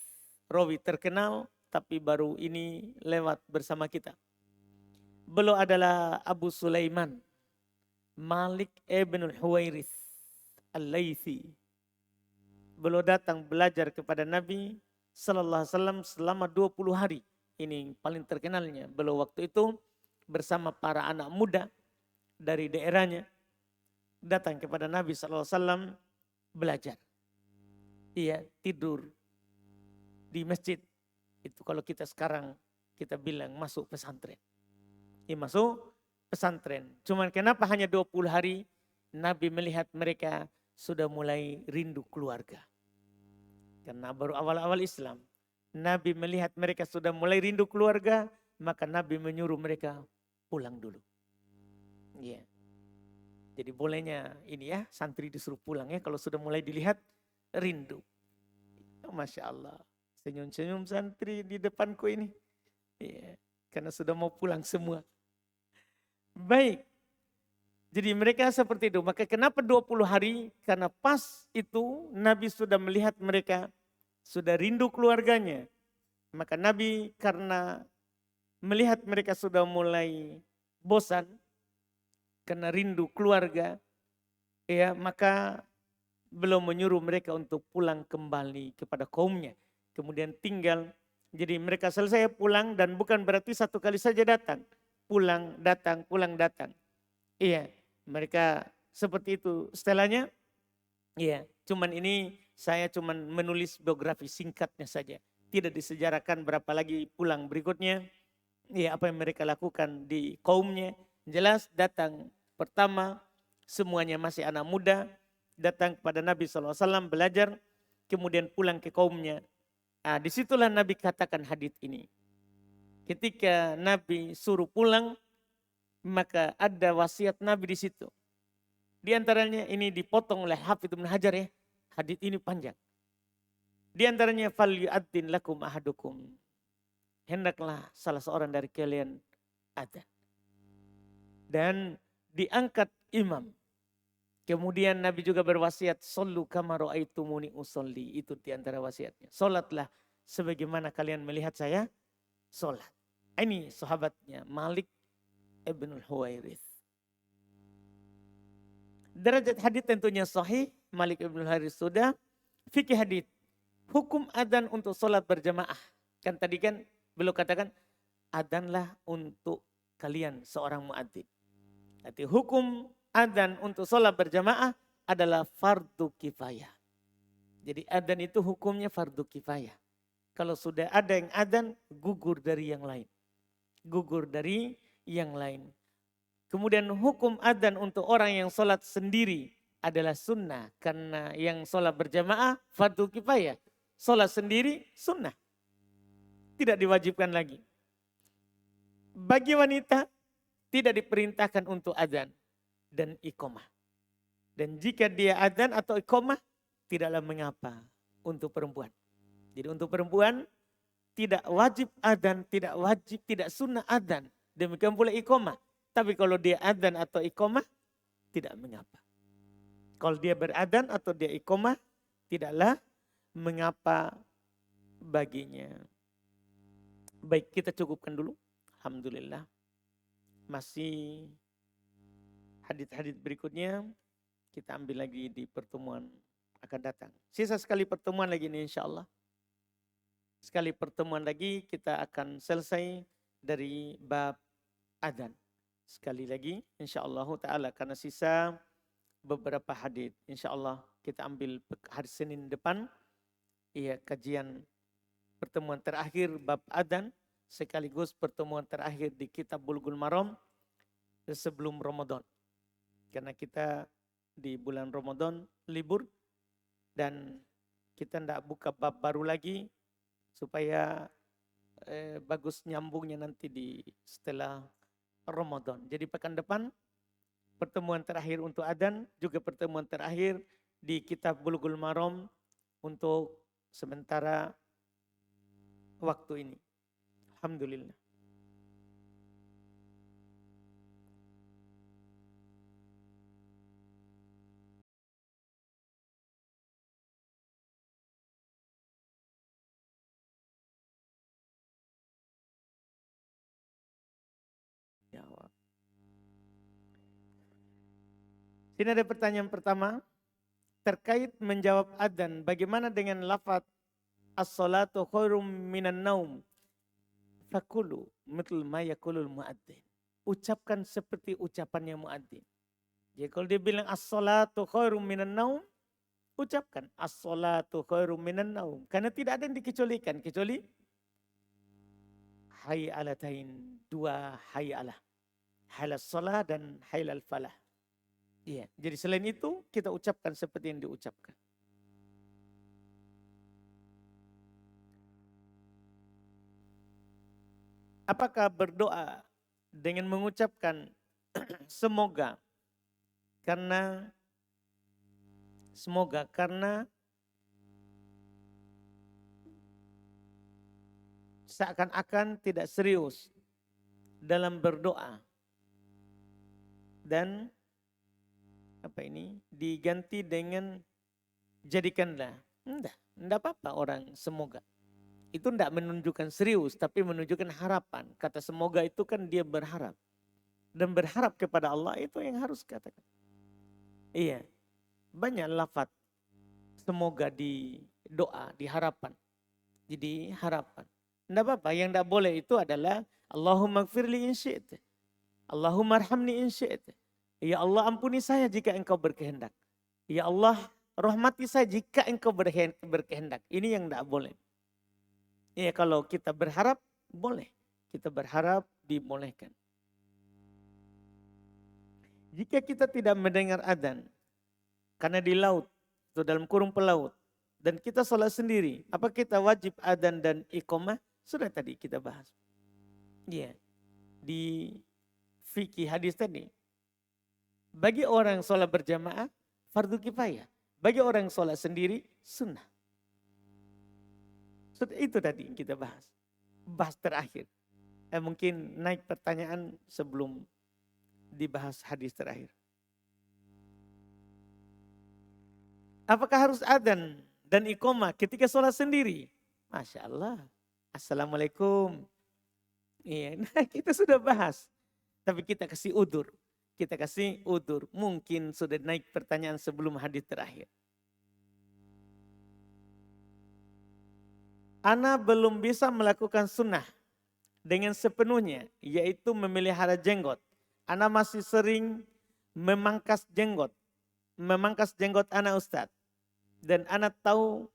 Rawi terkenal tapi baru ini lewat bersama kita. Beliau adalah Abu Sulaiman Malik ibn Huwairits Al-Laitsi. Beliau datang belajar kepada Nabi sallallahu alaihi wasallam selama 20 hari. Ini paling terkenalnya. Beliau waktu itu bersama para anak muda dari daerahnya datang kepada Nabi sallallahu alaihi wasallam belajar. Ia tidur di masjid. Itu kalau kita sekarang kita bilang masuk pesantren. Ia masuk pesantren. Cuman kenapa hanya 20 hari? Nabi melihat mereka sudah mulai rindu keluarga. Karena baru awal-awal Islam. Nabi melihat mereka sudah mulai rindu keluarga, maka Nabi menyuruh mereka pulang dulu. Ya. Jadi bolehnya ini ya, santri disuruh pulang ya kalau sudah mulai dilihat rindu. Masya Allah. Senyum-senyum santri di depanku ini. Ya. Karena sudah mau pulang semua. Baik. Jadi mereka seperti itu. Maka kenapa 20 hari? Karena pas itu Nabi sudah melihat mereka sudah rindu keluarganya. Maka Nabi karena melihat mereka sudah mulai bosan karena rindu keluarga, ya maka belum menyuruh mereka untuk pulang kembali kepada kaumnya. Kemudian tinggal. Jadi mereka selesai pulang dan bukan berarti satu kali saja datang. Pulang, datang, pulang, datang. Iya, mereka seperti itu. Setelahnya, iya, cuman ini saya cuman menulis biografi singkatnya saja. Tidak disejarahkan berapa lagi pulang berikutnya. Ya, apa yang mereka lakukan di kaumnya. Jelas datang pertama, semuanya masih anak muda. Datang kepada Nabi SAW belajar. Kemudian pulang ke kaumnya. Nah, disitulah Nabi katakan hadits ini. Ketika Nabi suruh pulang, maka ada wasiat Nabi di situ. Di antaranya ini dipotong oleh Hafidz Ibnu Hajar ya. Hadits ini panjang. Di antaranya falyu'adzin lakum ahadukum. Hendaklah salah seorang dari kalian adzan. Dan diangkat imam. Kemudian Nabi juga berwasiat sallu kama ra'aitumuni usolli. Itu di antara wasiatnya. Salatlah sebagaimana kalian melihat saya salat. Ini sahabatnya Malik ibn Huwairits. Derajat hadits tentunya sahih. Malik ibn Huwairits sudah. Fikih hadits. Hukum adzan untuk sholat berjamaah. Kan tadi kan beliau katakan adzanlah untuk kalian seorang muadzin. Jadi hukum adzan untuk sholat berjamaah adalah fardu kifayah. Jadi adzan itu hukumnya fardu kifayah. Kalau sudah ada yang adzan, gugur dari yang lain. Gugur dari yang lain. Kemudian hukum adzan untuk orang yang sholat sendiri adalah sunnah. Karena yang sholat berjamaah fardu kifayah. Sholat sendiri sunnah. Tidak diwajibkan lagi. Bagi wanita tidak diperintahkan untuk adzan dan iqamah. Dan jika dia adzan atau iqamah tidaklah mengapa untuk perempuan. Jadi untuk perempuan tidak wajib adzan, tidak wajib, tidak sunnah adzan. Demikian pula iqamah. Tapi kalau dia adzan atau iqamah tidak mengapa. Kalau dia beradzan atau dia iqamah tidaklah mengapa baginya. Baik, kita cukupkan dulu. Alhamdulillah. Masih hadits-hadits berikutnya kita ambil lagi di pertemuan akan datang. Sisa sekali pertemuan lagi nih insya Allah. Sekali pertemuan lagi kita akan selesai dari bab adzan. Sekali lagi insya Allah ta'ala karena sisa beberapa hadits. Insya Allah kita ambil hari Senin depan. Iya, kajian pertemuan terakhir bab adzan sekaligus pertemuan terakhir di kitab Bulughul Maram sebelum Ramadan. Karena kita di bulan Ramadan libur dan kita tidak buka bab baru lagi supaya bagus nyambungnya nanti di setelah Ramadan. Jadi pekan depan pertemuan terakhir untuk adzan juga pertemuan terakhir di kitab Bulughul Maram untuk sementara waktu ini. Alhamdulillah. Jawab. Sini ada pertanyaan pertama terkait menjawab adzan. Bagaimana dengan lafaz as-salatu khairum minan naum? Fakulu mithl ma yaqulul muadzin. Ucapkan seperti ucapannya muadzin. Jadi kalau dia bilang as-salatu khairum minan naum, ucapkan as-salatu khairum minan naum. Karena tidak ada yang dikecualikan kecuali hayy alatain, dua hayy ala. Hayy salah dan hayy al falah. Iya, jadi selain itu kita ucapkan seperti yang diucapkan. Apakah berdoa dengan mengucapkan semoga karena seakan-akan tidak serius dalam berdoa dan diganti dengan jadikanlah. Enggak apa-apa orang semoga. Itu tidak menunjukkan serius, tapi menunjukkan harapan. Kata semoga itu kan dia berharap. Dan berharap kepada Allah itu yang harus katakan. Iya, banyak lafaz semoga di doa, di harapan. Jadi harapan. Tidak apa-apa, yang tidak boleh itu adalah Allahumma gfirli in syi'ta. Allahumma arhamni in syi'ta. Ya Allah ampuni saya jika engkau berkehendak. Ya Allah rahmati saya jika engkau berkehendak. Ini yang tidak boleh. Ya kalau kita berharap, boleh. Kita berharap dibolehkan. Jika kita tidak mendengar adzan, karena di laut, atau dalam kurung pelaut, dan kita sholat sendiri, apa kita wajib adzan dan iqamah? Sudah tadi kita bahas. Iya, di fikih hadis tadi. Bagi orang sholat berjamaah, fardu kifayah. Bagi orang sholat sendiri, sunnah. Itu tadi yang kita bahas. Bahas terakhir. Mungkin naik pertanyaan sebelum dibahas hadis terakhir. Apakah harus adzan dan iqamah ketika sholat sendiri? Masya Allah. Assalamualaikum. Iya, nah kita sudah bahas. Tapi kita kasih udur. Kita kasih udur. Mungkin sudah naik pertanyaan sebelum hadis terakhir. Ana belum bisa melakukan sunnah dengan sepenuhnya, yaitu memelihara jenggot. Ana masih sering memangkas jenggot ana Ustadz. Dan ana tahu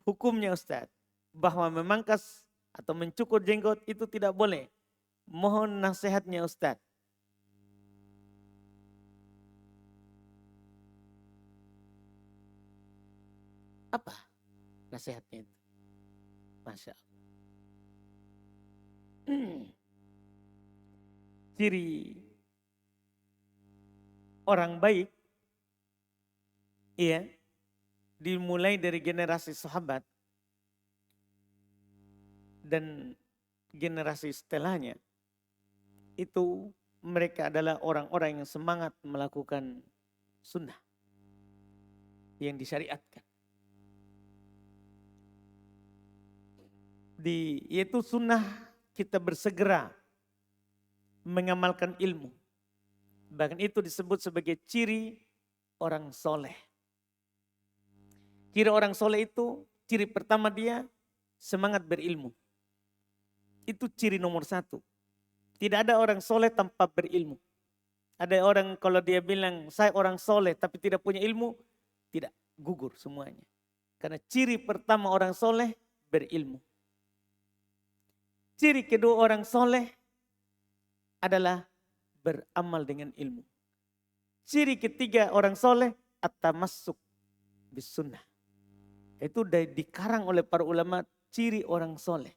hukumnya Ustadz, bahwa memangkas atau mencukur jenggot itu tidak boleh. Mohon nasihatnya Ustadz. Apa nasihatnya itu? Masya Allah. Ciri orang baik, iya, dimulai dari generasi sahabat dan generasi setelahnya, itu mereka adalah orang-orang yang semangat melakukan sunnah yang disyariatkan. Yaitu sunnah kita bersegera mengamalkan ilmu. Bahkan itu disebut sebagai ciri orang soleh. Ciri orang soleh itu, ciri pertama dia semangat berilmu. Itu ciri nomor satu. Tidak ada orang soleh tanpa berilmu. Ada orang kalau dia bilang saya orang soleh tapi tidak punya ilmu, tidak, gugur semuanya. Karena ciri pertama orang soleh berilmu. Ciri kedua orang soleh adalah beramal dengan ilmu. Ciri ketiga orang soleh at-tamassuk bis sunnah. Itu dikarang oleh para ulama ciri orang soleh.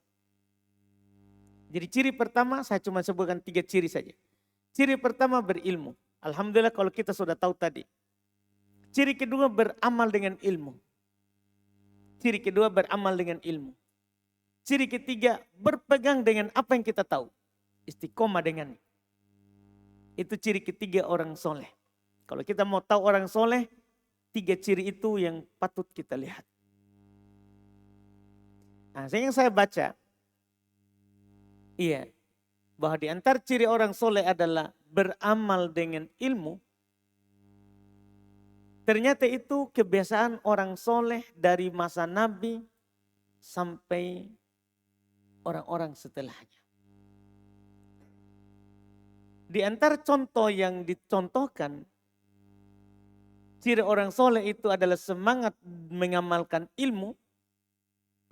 Jadi ciri pertama saya cuma sebutkan 3 ciri saja. Ciri pertama berilmu. Alhamdulillah kalau kita sudah tahu tadi. Ciri kedua beramal dengan ilmu. Ciri kedua beramal dengan ilmu. Ciri ketiga berpegang dengan apa yang kita tahu. Istiqomah dengannya. Itu ciri ketiga orang soleh. Kalau kita mau tahu orang soleh, 3 ciri itu yang patut kita lihat. Nah, yang saya baca, bahwa di antara ciri orang soleh adalah beramal dengan ilmu. Ternyata itu kebiasaan orang soleh dari masa Nabi sampai orang-orang setelahnya. Di antara contoh yang dicontohkan, ciri orang soleh itu adalah semangat mengamalkan ilmu.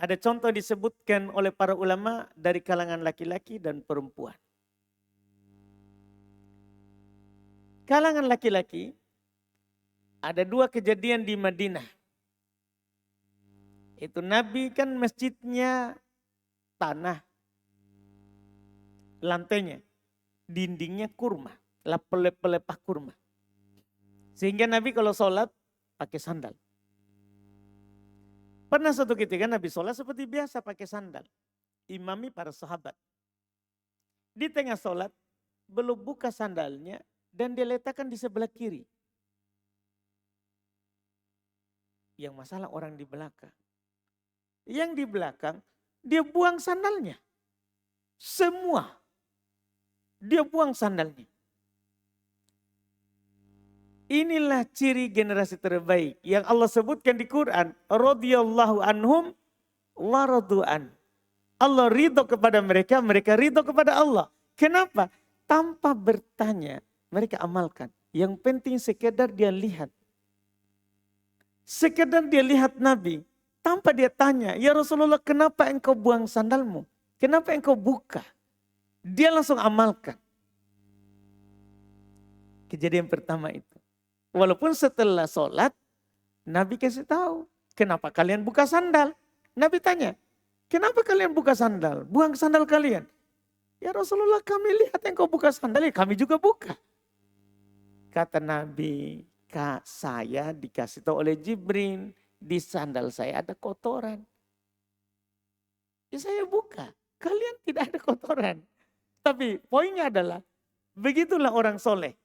Ada contoh disebutkan oleh para ulama dari kalangan laki-laki dan perempuan. Kalangan laki-laki, ada 2 kejadian di Madinah. Itu Nabi kan masjidnya tanah, lantainya, dindingnya kurma, pelepah kurma. Sehingga Nabi kalau sholat pakai sandal. Pernah suatu ketika Nabi sholat seperti biasa pakai sandal. Imami para sahabat. Di tengah sholat belum buka sandalnya dan dia letakkan di sebelah kiri. Yang masalah orang di belakang. Yang di belakang dia buang sandalnya. Semua. Dia buang sandalnya. Inilah ciri generasi terbaik yang Allah sebutkan di Quran. Radhiyallahu anhum wa radu'an. Allah ridho kepada mereka, mereka ridho kepada Allah. Kenapa? Tanpa bertanya, mereka amalkan. Yang penting sekedar dia lihat. Sekedar dia lihat Nabi. Tanpa dia tanya, ya Rasulullah kenapa engkau buang sandalmu? Kenapa engkau buka? Dia langsung amalkan. Kejadian pertama itu. Walaupun setelah sholat, Nabi kasih tahu, kenapa kalian buka sandal? Nabi tanya, kenapa kalian buka sandal? Buang sandal kalian. Ya Rasulullah kami lihat engkau buka sandal, ya kami juga buka. Kata Nabi, Kak, saya dikasih tahu oleh Jibril, di sandal saya ada kotoran. Ya saya buka, kalian tidak ada kotoran. Tapi poinnya adalah, begitulah orang soleh.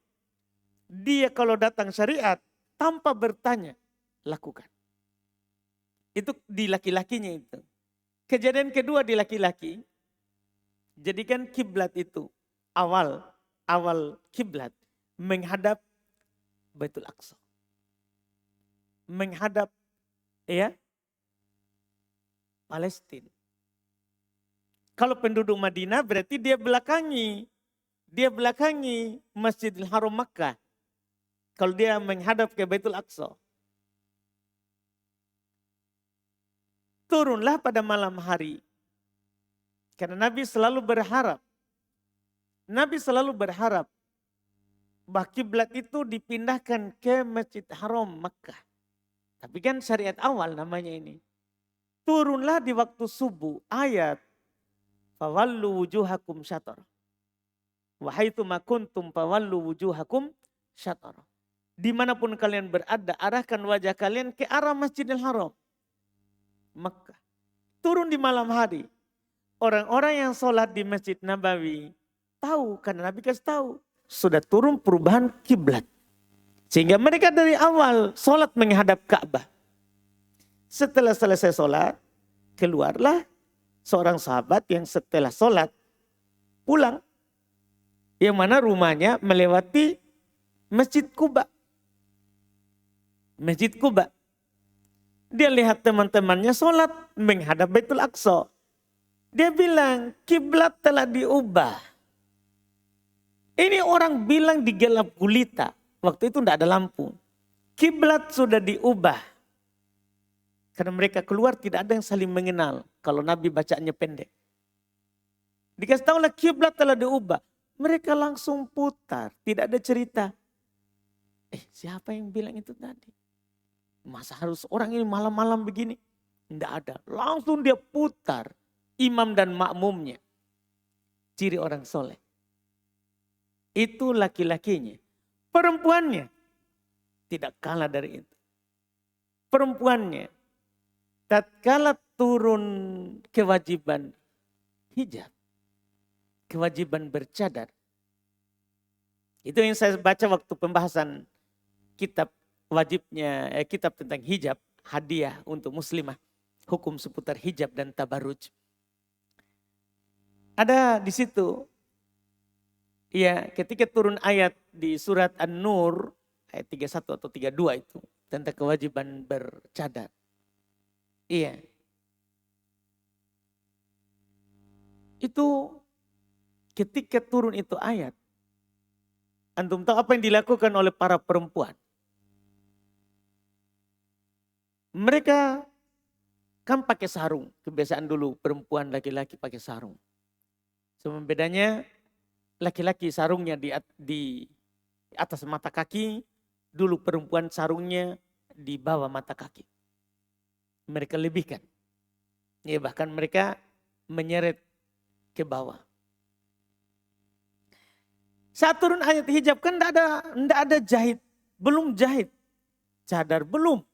Dia kalau datang syariat tanpa bertanya, lakukan. Itu di laki-lakinya itu. Kejadian kedua di laki-laki, jadikan kiblat itu awal kiblat menghadap Baitul Aqsa. Menghadap Palestina. Kalau penduduk Madinah berarti dia belakangi Masjidil Haram Makkah. Kalau dia menghadap ke Baitul Aqsa. Turunlah pada malam hari. Karena Nabi selalu berharap bahwa kiblat itu dipindahkan ke Masjid Haram Makkah. Tapi kan syariat awal namanya ini. Turunlah di waktu subuh ayat fawallu wujuhakum syatar. Wa haitsu ma kuntum fawallu wujuhakum syatar. Dimanapun kalian berada, arahkan wajah kalian ke arah Masjidil Haram Makkah. Turun di malam hari. Orang-orang yang sholat di Masjid Nabawi tahu, karena Nabi kasih tahu. Sudah turun perubahan kiblat. Sehingga mereka dari awal sholat menghadap Ka'bah. Setelah selesai sholat, keluarlah seorang sahabat yang setelah sholat pulang. Yang mana rumahnya melewati Masjid Quba. Masjid Quba. Dia lihat teman-temannya sholat menghadap Baitul Aqsa. Dia bilang, kiblat telah diubah. Ini orang bilang di gelap gulita. Waktu itu tidak ada lampu. Kiblat sudah diubah. Karena mereka keluar tidak ada yang saling mengenal. Kalau Nabi bacanya pendek. Dikasih tahu lah kiblat telah diubah. Mereka langsung putar. Tidak ada cerita. Siapa yang bilang itu tadi? Masa harus orang ini malam-malam begini? Tidak ada. Langsung dia putar. Imam dan makmumnya. Ciri orang soleh. Itu laki-lakinya. Perempuannya. Tidak kalah dari itu. Perempuannya. Tatkala turun kewajiban hijab. Kewajiban bercadar. Itu yang saya baca waktu pembahasan kitab wajibnya, kitab tentang hijab. Hadiah untuk muslimah. Hukum seputar hijab dan tabarruj. Ada di situ, ya ketika turun ayat di surat An-Nur, ayat 31 atau 32 itu, tentang kewajiban bercadar. Iya. Itu ketika turun itu ayat, antum tahu apa yang dilakukan oleh para perempuan? Mereka kan pakai sarung, kebiasaan dulu perempuan laki-laki pakai sarung. Cuma bedanya laki-laki sarungnya di atas mata kaki, dulu perempuan sarungnya di bawah mata kaki. Mereka lebihkan. Ya, bahkan mereka menyeret ke bawah. Saat turun ayat hijab kan enggak ada jahit, belum jahit. Cadar belum.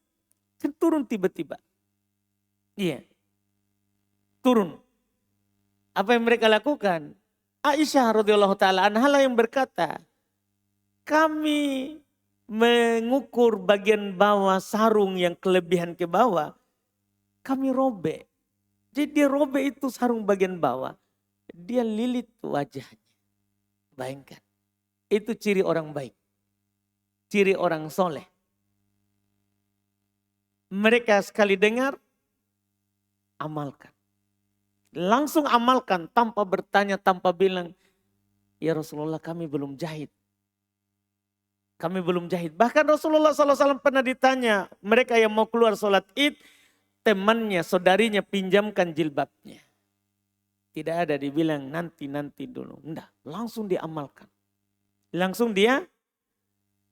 Kan turun tiba-tiba. Iya. Turun. Apa yang mereka lakukan? Aisyah radhiyallahu taala anha yang berkata, kami mengukur bagian bawah sarung yang kelebihan ke bawah, kami robek. Jadi dia robek itu sarung bagian bawah, dia lilit wajahnya. Bayangkan, itu ciri orang baik, ciri orang soleh. Mereka sekali dengar, amalkan. Langsung amalkan tanpa bertanya, tanpa bilang, ya Rasulullah kami belum jahit. Kami belum jahit. Bahkan Rasulullah SAW pernah ditanya, mereka yang mau keluar sholat id, temannya, saudarinya pinjamkan jilbabnya. Tidak ada dibilang nanti dulu. Enggak, langsung diamalkan. Langsung dia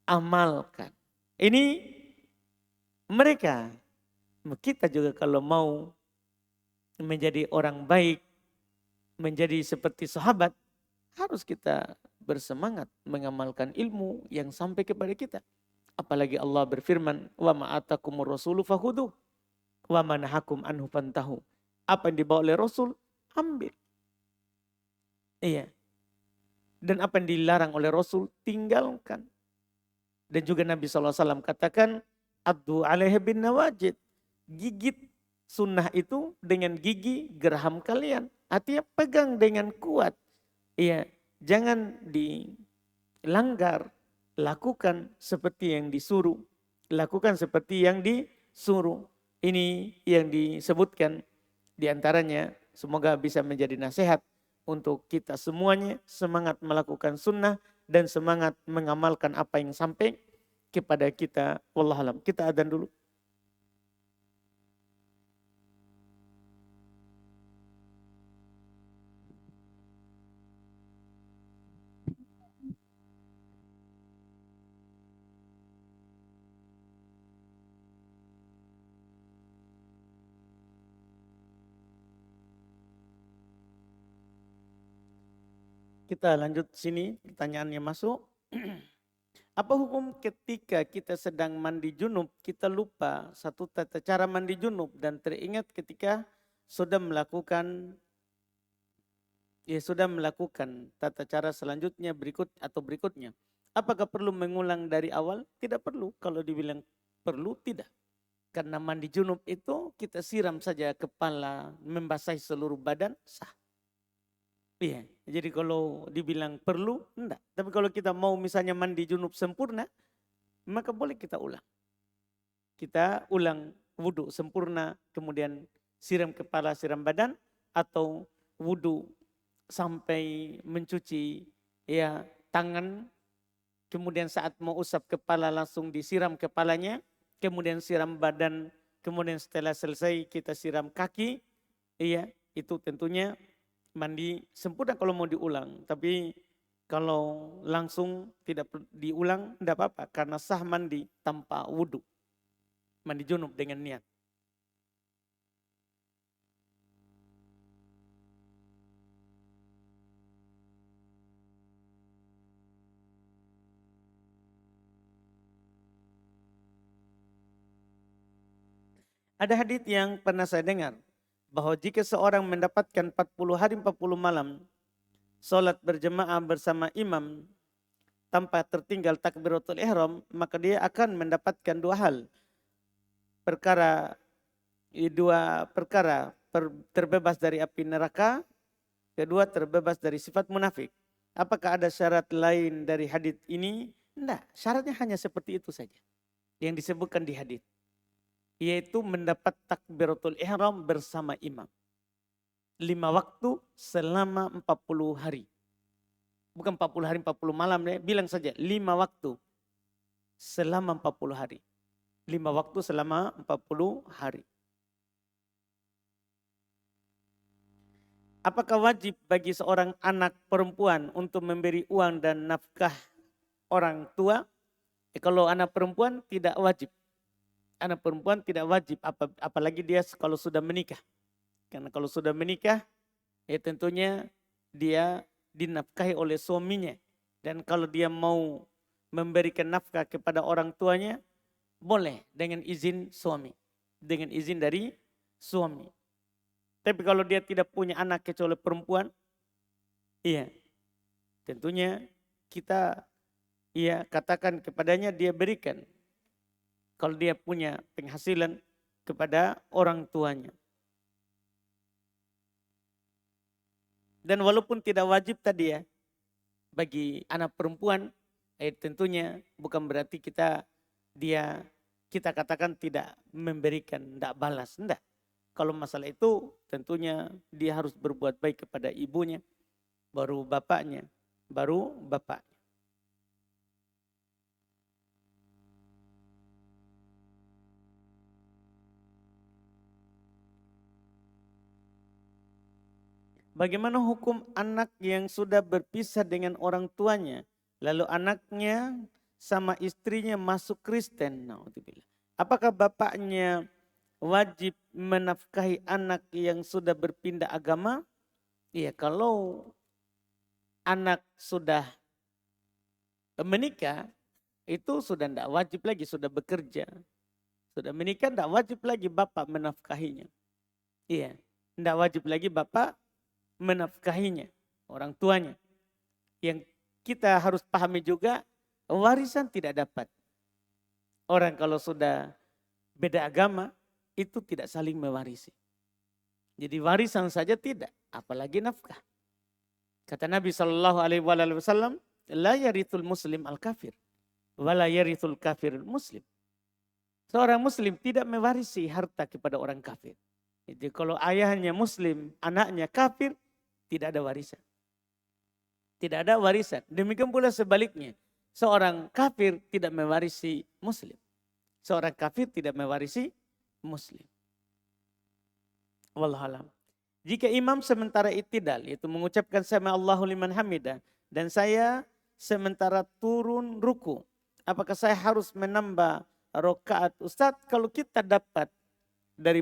amalkan. Ini mereka, kita juga kalau mau menjadi orang baik, menjadi seperti sahabat, harus kita bersemangat mengamalkan ilmu yang sampai kepada kita. Apalagi Allah berfirman, wa ma'atakumur rasulu fakhuduh, wa manahakum anhu fantahu. Apa yang dibawa oleh Rasul, ambil. Iya. Dan apa yang dilarang oleh Rasul, tinggalkan. Dan juga Nabi SAW katakan, addu alaihi bin nawajid. Gigit sunnah itu dengan gigi geraham kalian. Artinya pegang dengan kuat. Iya, jangan dilanggar. Lakukan seperti yang disuruh. Lakukan seperti yang disuruh. Ini yang disebutkan diantaranya. Semoga bisa menjadi nasihat untuk kita semuanya. Semangat melakukan sunnah dan semangat mengamalkan apa yang sampai kepada kita. Wallahualam. Kita adzan dulu. Kita lanjut sini, pertanyaannya masuk. Apa hukum ketika kita sedang mandi junub, kita lupa satu tata cara mandi junub dan teringat ketika sudah melakukan tata cara selanjutnya berikutnya. Apakah perlu mengulang dari awal? Tidak perlu. Kalau dibilang perlu, tidak. Karena mandi junub itu kita siram saja kepala, membasahi seluruh badan, sah. Iya, jadi kalau dibilang perlu, enggak. Tapi kalau kita mau misalnya mandi junub sempurna, maka boleh kita ulang. Kita ulang wudhu sempurna, kemudian siram kepala, siram badan, atau wudhu sampai mencuci ya tangan, kemudian saat mau usap kepala langsung disiram kepalanya, kemudian siram badan, kemudian setelah selesai kita siram kaki, iya itu tentunya mandi sempurna kalau mau diulang. Tapi kalau langsung tidak diulang tidak apa-apa karena sah mandi tanpa wudhu, mandi junub dengan niat. Ada hadits yang pernah saya dengar bahwa jika seorang mendapatkan 40 hari 40 malam salat berjemaah bersama imam tanpa tertinggal takbiratul ihram, maka dia akan mendapatkan dua hal. Dua perkara, terbebas dari api neraka, kedua terbebas dari sifat munafik. Apakah ada syarat lain dari hadits ini? Tidak, syaratnya hanya seperti itu saja yang disebutkan di hadits, yaitu mendapat takbiratul ihram bersama imam. 5 waktu selama 40 hari. Bukan 40 hari 40 malam, bilang saja 5 waktu selama 40 hari. 5 waktu selama 40 hari. Apakah wajib bagi seorang anak perempuan untuk memberi uang dan nafkah orang tua? Kalau anak perempuan tidak wajib. Anak perempuan tidak wajib, apalagi dia kalau sudah menikah. Karena kalau sudah menikah, ya tentunya dia dinafkahi oleh suaminya. Dan kalau dia mau memberikan nafkah kepada orang tuanya, boleh dengan izin suami. Dengan izin dari suami. Tapi kalau dia tidak punya anak kecuali perempuan, iya, tentunya kita katakan kepadanya dia berikan. Kalau dia punya penghasilan kepada orang tuanya. Dan walaupun tidak wajib tadi ya, bagi anak perempuan, tentunya bukan berarti kita katakan tidak memberikan, tidak balas, enggak. Kalau masalah itu tentunya dia harus berbuat baik kepada ibunya, baru bapaknya. Bagaimana hukum anak yang sudah berpisah dengan orang tuanya, lalu anaknya sama istrinya masuk Kristen? Naudzubillah. Apakah bapaknya wajib menafkahi anak yang sudah berpindah agama? Iya, kalau anak sudah menikah, itu sudah tidak wajib lagi, sudah bekerja. Sudah menikah, tidak wajib lagi bapak menafkahinya. Iya, tidak wajib lagi bapak menafkahinya, orang tuanya. Yang kita harus pahami juga, warisan tidak dapat. Orang kalau sudah beda agama, itu tidak saling mewarisi. Jadi warisan saja tidak, apalagi nafkah. Kata Nabi SAW, la yarithul muslim al-kafir, wa la yarithul kafir muslim. Seorang muslim tidak mewarisi harta kepada orang kafir. Jadi kalau ayahnya muslim, anaknya kafir, tidak ada warisan. Tidak ada warisan. Demikian pula sebaliknya. Seorang kafir tidak mewarisi muslim. Seorang kafir tidak mewarisi muslim. Wallahualam. Jika imam sementara itidal, yaitu mengucapkan sami Allahu liman hamidah, dan saya sementara turun ruku, apakah saya harus menambah rakaat? Ustadz, kalau kita dapat dari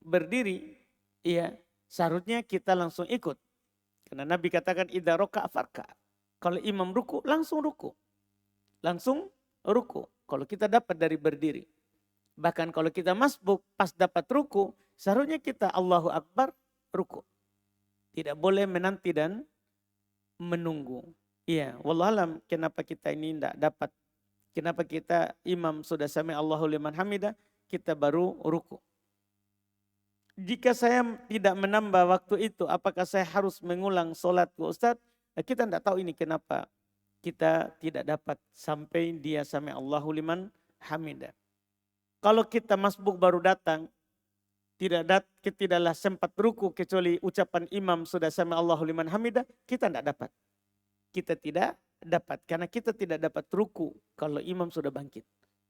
berdiri, iya, seharusnya kita langsung ikut. Karena Nabi katakan idza raka'a farka. Kalau imam ruku, langsung ruku. Langsung ruku. Kalau kita dapat dari berdiri. Bahkan kalau kita masbuk, pas dapat ruku, seharusnya kita Allahu Akbar ruku. Tidak boleh menanti dan menunggu. Iya, wallahualam kenapa kita ini tidak dapat Kenapa kita imam sudah sami Allahu liman hamidah, kita baru ruku. Jika saya tidak menambah waktu itu, apakah saya harus mengulang sholat ke Ustaz? Kita tidak tahu ini kenapa kita tidak dapat sampai dia sami Allahu liman hamidah. Kalau kita masbuk baru datang, tidaklah sempat ruku kecuali ucapan imam sudah sami Allahu liman hamidah, kita tidak dapat. Kita tidak dapat karena kita tidak dapat ruku kalau imam sudah bangkit.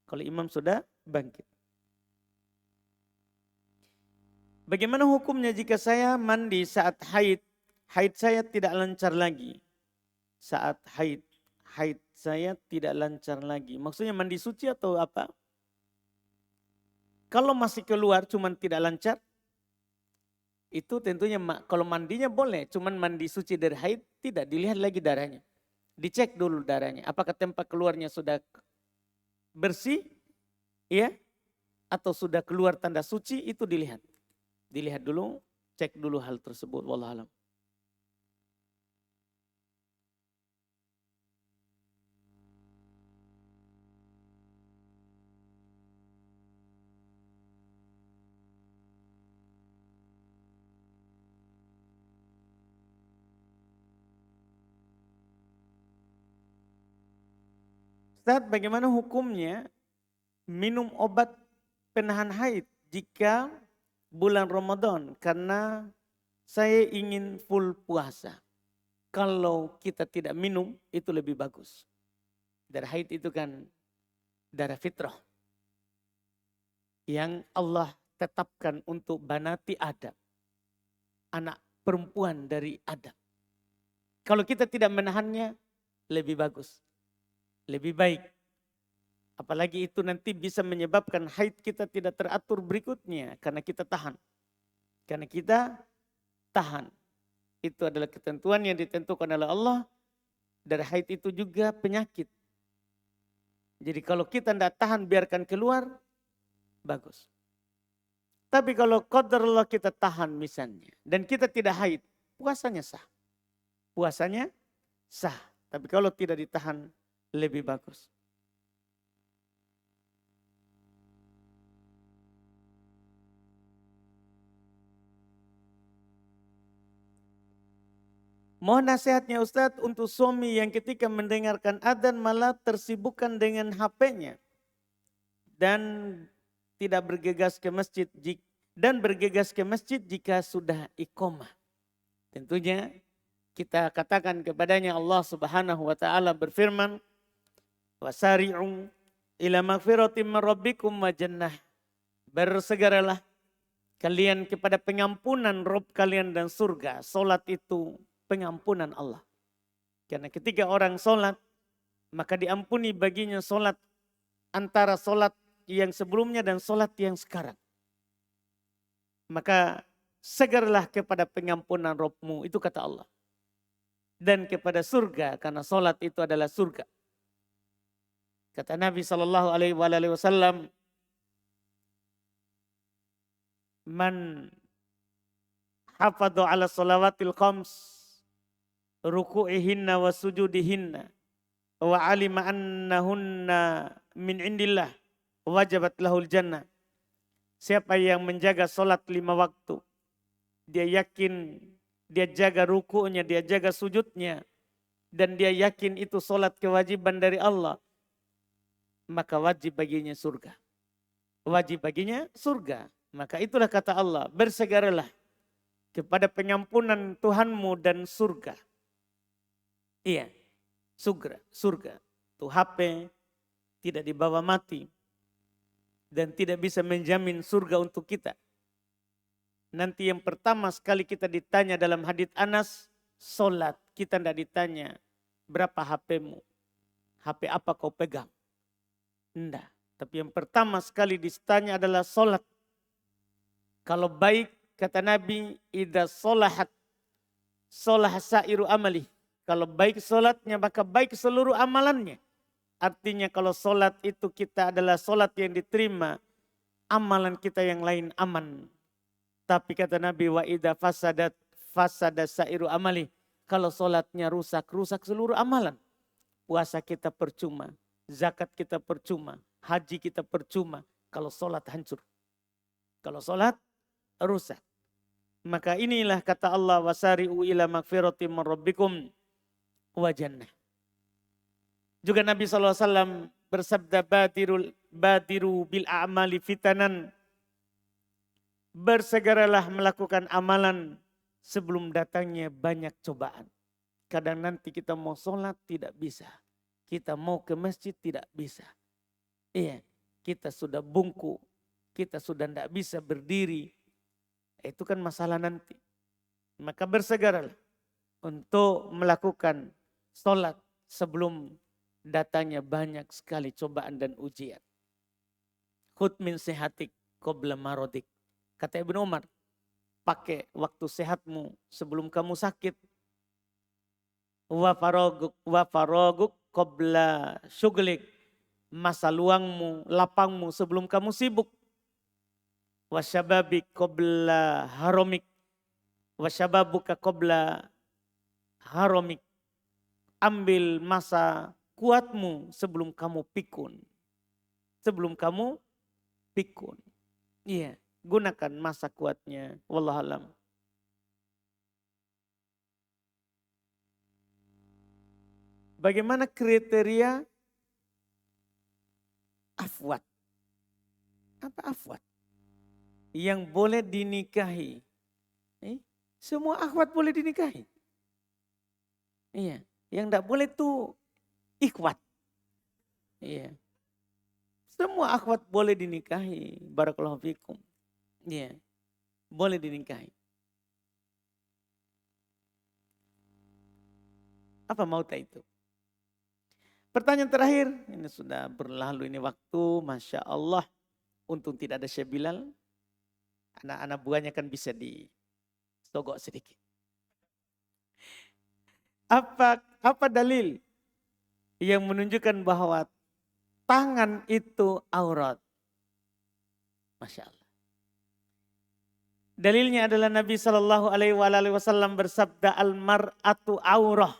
Kalau imam sudah bangkit. Bagaimana hukumnya jika saya mandi saat haid saya tidak lancar lagi. Saat haid saya tidak lancar lagi. Maksudnya mandi suci atau apa? Kalau masih keluar cuman tidak lancar, itu tentunya kalau mandinya boleh, cuman mandi suci dari haid tidak dilihat lagi darahnya. Dicek dulu darahnya, apakah tempat keluarnya sudah bersih, ya, atau sudah keluar tanda suci, itu dilihat. Dilihat dulu, cek dulu hal tersebut, wallahu alam. Ustaz, bagaimana hukumnya minum obat penahan haid jika bulan Ramadan? Karena saya ingin full puasa. Kalau kita tidak minum itu lebih bagus. Darah haid itu kan darah fitrah yang Allah tetapkan untuk banati Adam. Anak perempuan dari Adam. Kalau kita tidak menahannya lebih bagus. Lebih baik. Apalagi itu nanti bisa menyebabkan haid kita tidak teratur berikutnya. Karena kita tahan. Karena kita tahan. Itu adalah ketentuan yang ditentukan oleh Allah. Dari haid itu juga penyakit. Jadi kalau kita tidak tahan biarkan keluar, bagus. Tapi kalau qadarullah kita tahan misalnya. Dan kita tidak haid, puasanya sah. Puasanya sah. Tapi kalau tidak ditahan, lebih bagus. Mohon nasihatnya Ustadz untuk suami yang ketika mendengarkan adzan malah tersibukkan dengan HP-nya. Dan tidak bergegas ke masjid jika sudah iqamah. Tentunya kita katakan kepadanya Allah Subhanahu wa taala berfirman, wasari'u ila magfiratin min rabbikum wa jannah. Bersegeralah kalian kepada pengampunan Rabb kalian dan surga. Salat itu pengampunan Allah. Karena ketika orang salat, maka diampuni baginya salat antara salat yang sebelumnya dan salat yang sekarang. Maka segeralah kepada pengampunan Rabbmu, itu kata Allah. Dan kepada surga, karena salat itu adalah surga. Kata Nabi SAW, man hafadhu ala salawatil khams, ruku'ihinna wa sujudihinna, wa alima annahunna min indillah, wajabat lahul jannah. Siapa yang menjaga salat 5 waktu, dia yakin, dia jaga ruku'nya, dia jaga sujudnya, dan dia yakin itu salat kewajiban dari Allah, maka wajib baginya surga. Wajib baginya surga. Maka itulah kata Allah, bersegeralah kepada pengampunan Tuhanmu dan surga. Iya, surga. Tuh HP tidak dibawa mati dan tidak bisa menjamin surga untuk kita. Nanti yang pertama sekali kita ditanya dalam hadits Anas, solat. Kita tidak ditanya berapa HP-mu, HP apa kau pegang. Tidak. Tapi yang pertama sekali ditanya adalah solat. Kalau baik, kata Nabi, idza solahat, solah sairu amali. Kalau baik solatnya, maka baik seluruh amalannya. Artinya kalau solat itu kita adalah solat yang diterima, amalan kita yang lain aman. Tapi kata Nabi, wa idza fasadat, fasada sairu amali. Kalau solatnya rusak, rusak seluruh amalan. Puasa kita percuma, zakat kita percuma, haji kita percuma kalau sholat hancur. Kalau sholat rusak. Maka inilah kata Allah, wasari'u ila magfiratim min rabbikum wa jannah. Juga Nabi SAW bersabda, badiru bil a'mali fitanan. Bersegeralah melakukan amalan sebelum datangnya banyak cobaan. Kadang nanti kita mau sholat tidak bisa. Kita mau ke masjid tidak bisa. Iya, kita sudah bungkuk. Kita sudah tidak bisa berdiri. Itu kan masalah nanti. Maka bersegeralah untuk melakukan sholat sebelum datangnya banyak sekali cobaan dan ujian. Khud min sehatik qabla marodik. Kata Ibnu Umar, pakai waktu sehatmu sebelum kamu sakit. Wa faroguk qabla syuglik. Masa luangmu, lapangmu sebelum kamu sibuk. Wasyababik qabla haromik. Wasyababuka qabla haromik. Ambil masa kuatmu sebelum kamu pikun. Sebelum kamu pikun. Iya, gunakan masa kuatnya. Wallahualam. Bagaimana kriteria afwat? Apa afwat? Yang boleh dinikahi. Semua akhwat boleh dinikahi. Iya. Yang tidak boleh tuh ikhwat. Iya. Semua akhwat boleh dinikahi. Barakallahu fikum. Iya. Boleh dinikahi. Apa mauta itu? Pertanyaan terakhir. Ini sudah berlalu ini waktu. Masya Allah. Untung tidak ada Syekh Bilal. Anak-anak buahnya kan bisa disogok sedikit. Apa dalil yang menunjukkan bahwa tangan itu aurat? Masya Allah. Dalilnya adalah Nabi SAW bersabda, al-mar'atu aurah.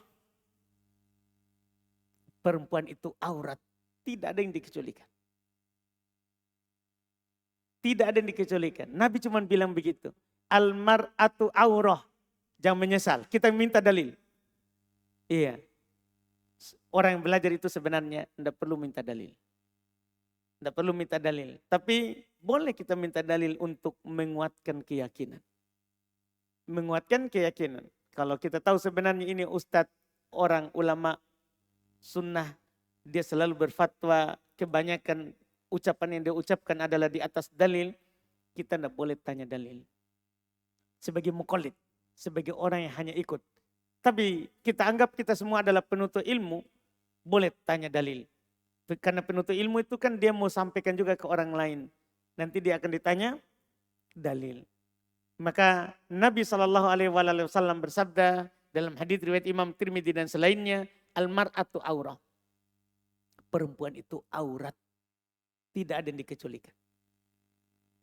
Perempuan itu aurat. Tidak ada yang dikecualikan. Tidak ada yang dikecualikan. Nabi cuma bilang begitu. Al-mar'atu aurah. Jangan menyesal. Kita minta dalil. Iya. Orang yang belajar itu sebenarnya tidak perlu minta dalil. Tidak perlu minta dalil. Tapi boleh kita minta dalil untuk menguatkan keyakinan. Menguatkan keyakinan. Kalau kita tahu sebenarnya ini ustadz, orang ulama sunnah, dia selalu berfatwa, kebanyakan ucapan yang dia ucapkan adalah di atas dalil, kita tidak boleh tanya dalil. Sebagai muqallid, sebagai orang yang hanya ikut. Tapi kita anggap kita semua adalah penuntut ilmu, boleh tanya dalil. Karena penuntut ilmu itu kan dia mau sampaikan juga ke orang lain. Nanti dia akan ditanya dalil. Maka Nabi SAW bersabda dalam hadits riwayat Imam Tirmidzi dan selainnya, al-mar'atu aurah. Perempuan itu aurat. Tidak ada yang dikecualikan.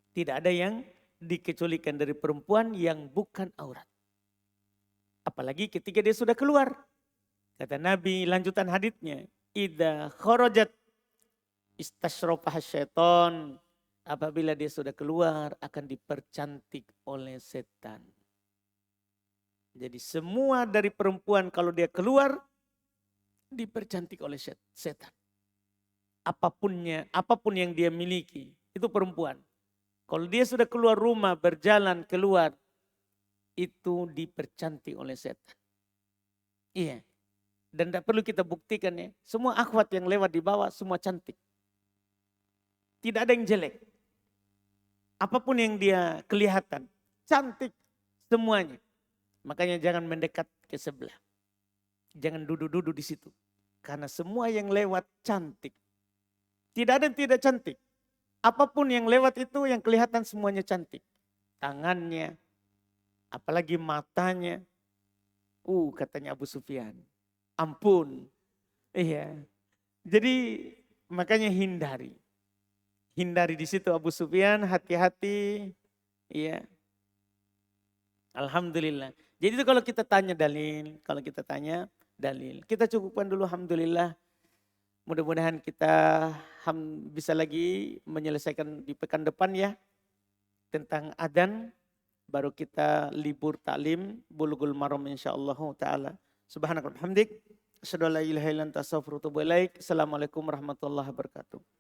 Tidak ada yang dikecualikan dari perempuan yang bukan aurat. Apalagi ketika dia sudah keluar. Kata Nabi lanjutan haditsnya, idza kharajat istasyrafah syaiton. Apabila dia sudah keluar akan dipercantik oleh setan. Jadi semua dari perempuan kalau dia keluar dipercantik oleh setan. Apapun yang dia miliki, itu perempuan. Kalau dia sudah keluar rumah, berjalan keluar, itu dipercantik oleh setan. Iya. Dan tidak perlu kita buktikan ya. Semua akhwat yang lewat di bawah, semua cantik. Tidak ada yang jelek. Apapun yang dia kelihatan, cantik semuanya. Makanya jangan mendekat ke sebelah. Jangan duduk-duduk di situ. Karena semua yang lewat cantik. Tidak ada yang tidak cantik. Apapun yang lewat itu yang kelihatan semuanya cantik. Tangannya, apalagi matanya. Katanya Abu Sufyan. Ampun. Iya. Jadi makanya hindari. Hindari di situ Abu Sufyan, hati-hati. Iya. Alhamdulillah. Jadi itu kalau kita tanya dalil, kita cukupkan dulu alhamdulillah. Mudah-mudahan kita bisa lagi menyelesaikan di pekan depan ya. Tentang adzan, baru kita libur taklim Bulughul Maram insyaallah taala. Subhanakallahumma hamdik, asyhadu an la ilaha illa anta astaghfiruka wa atubu ilaik. Assalamualaikum warahmatullahi wabarakatuh.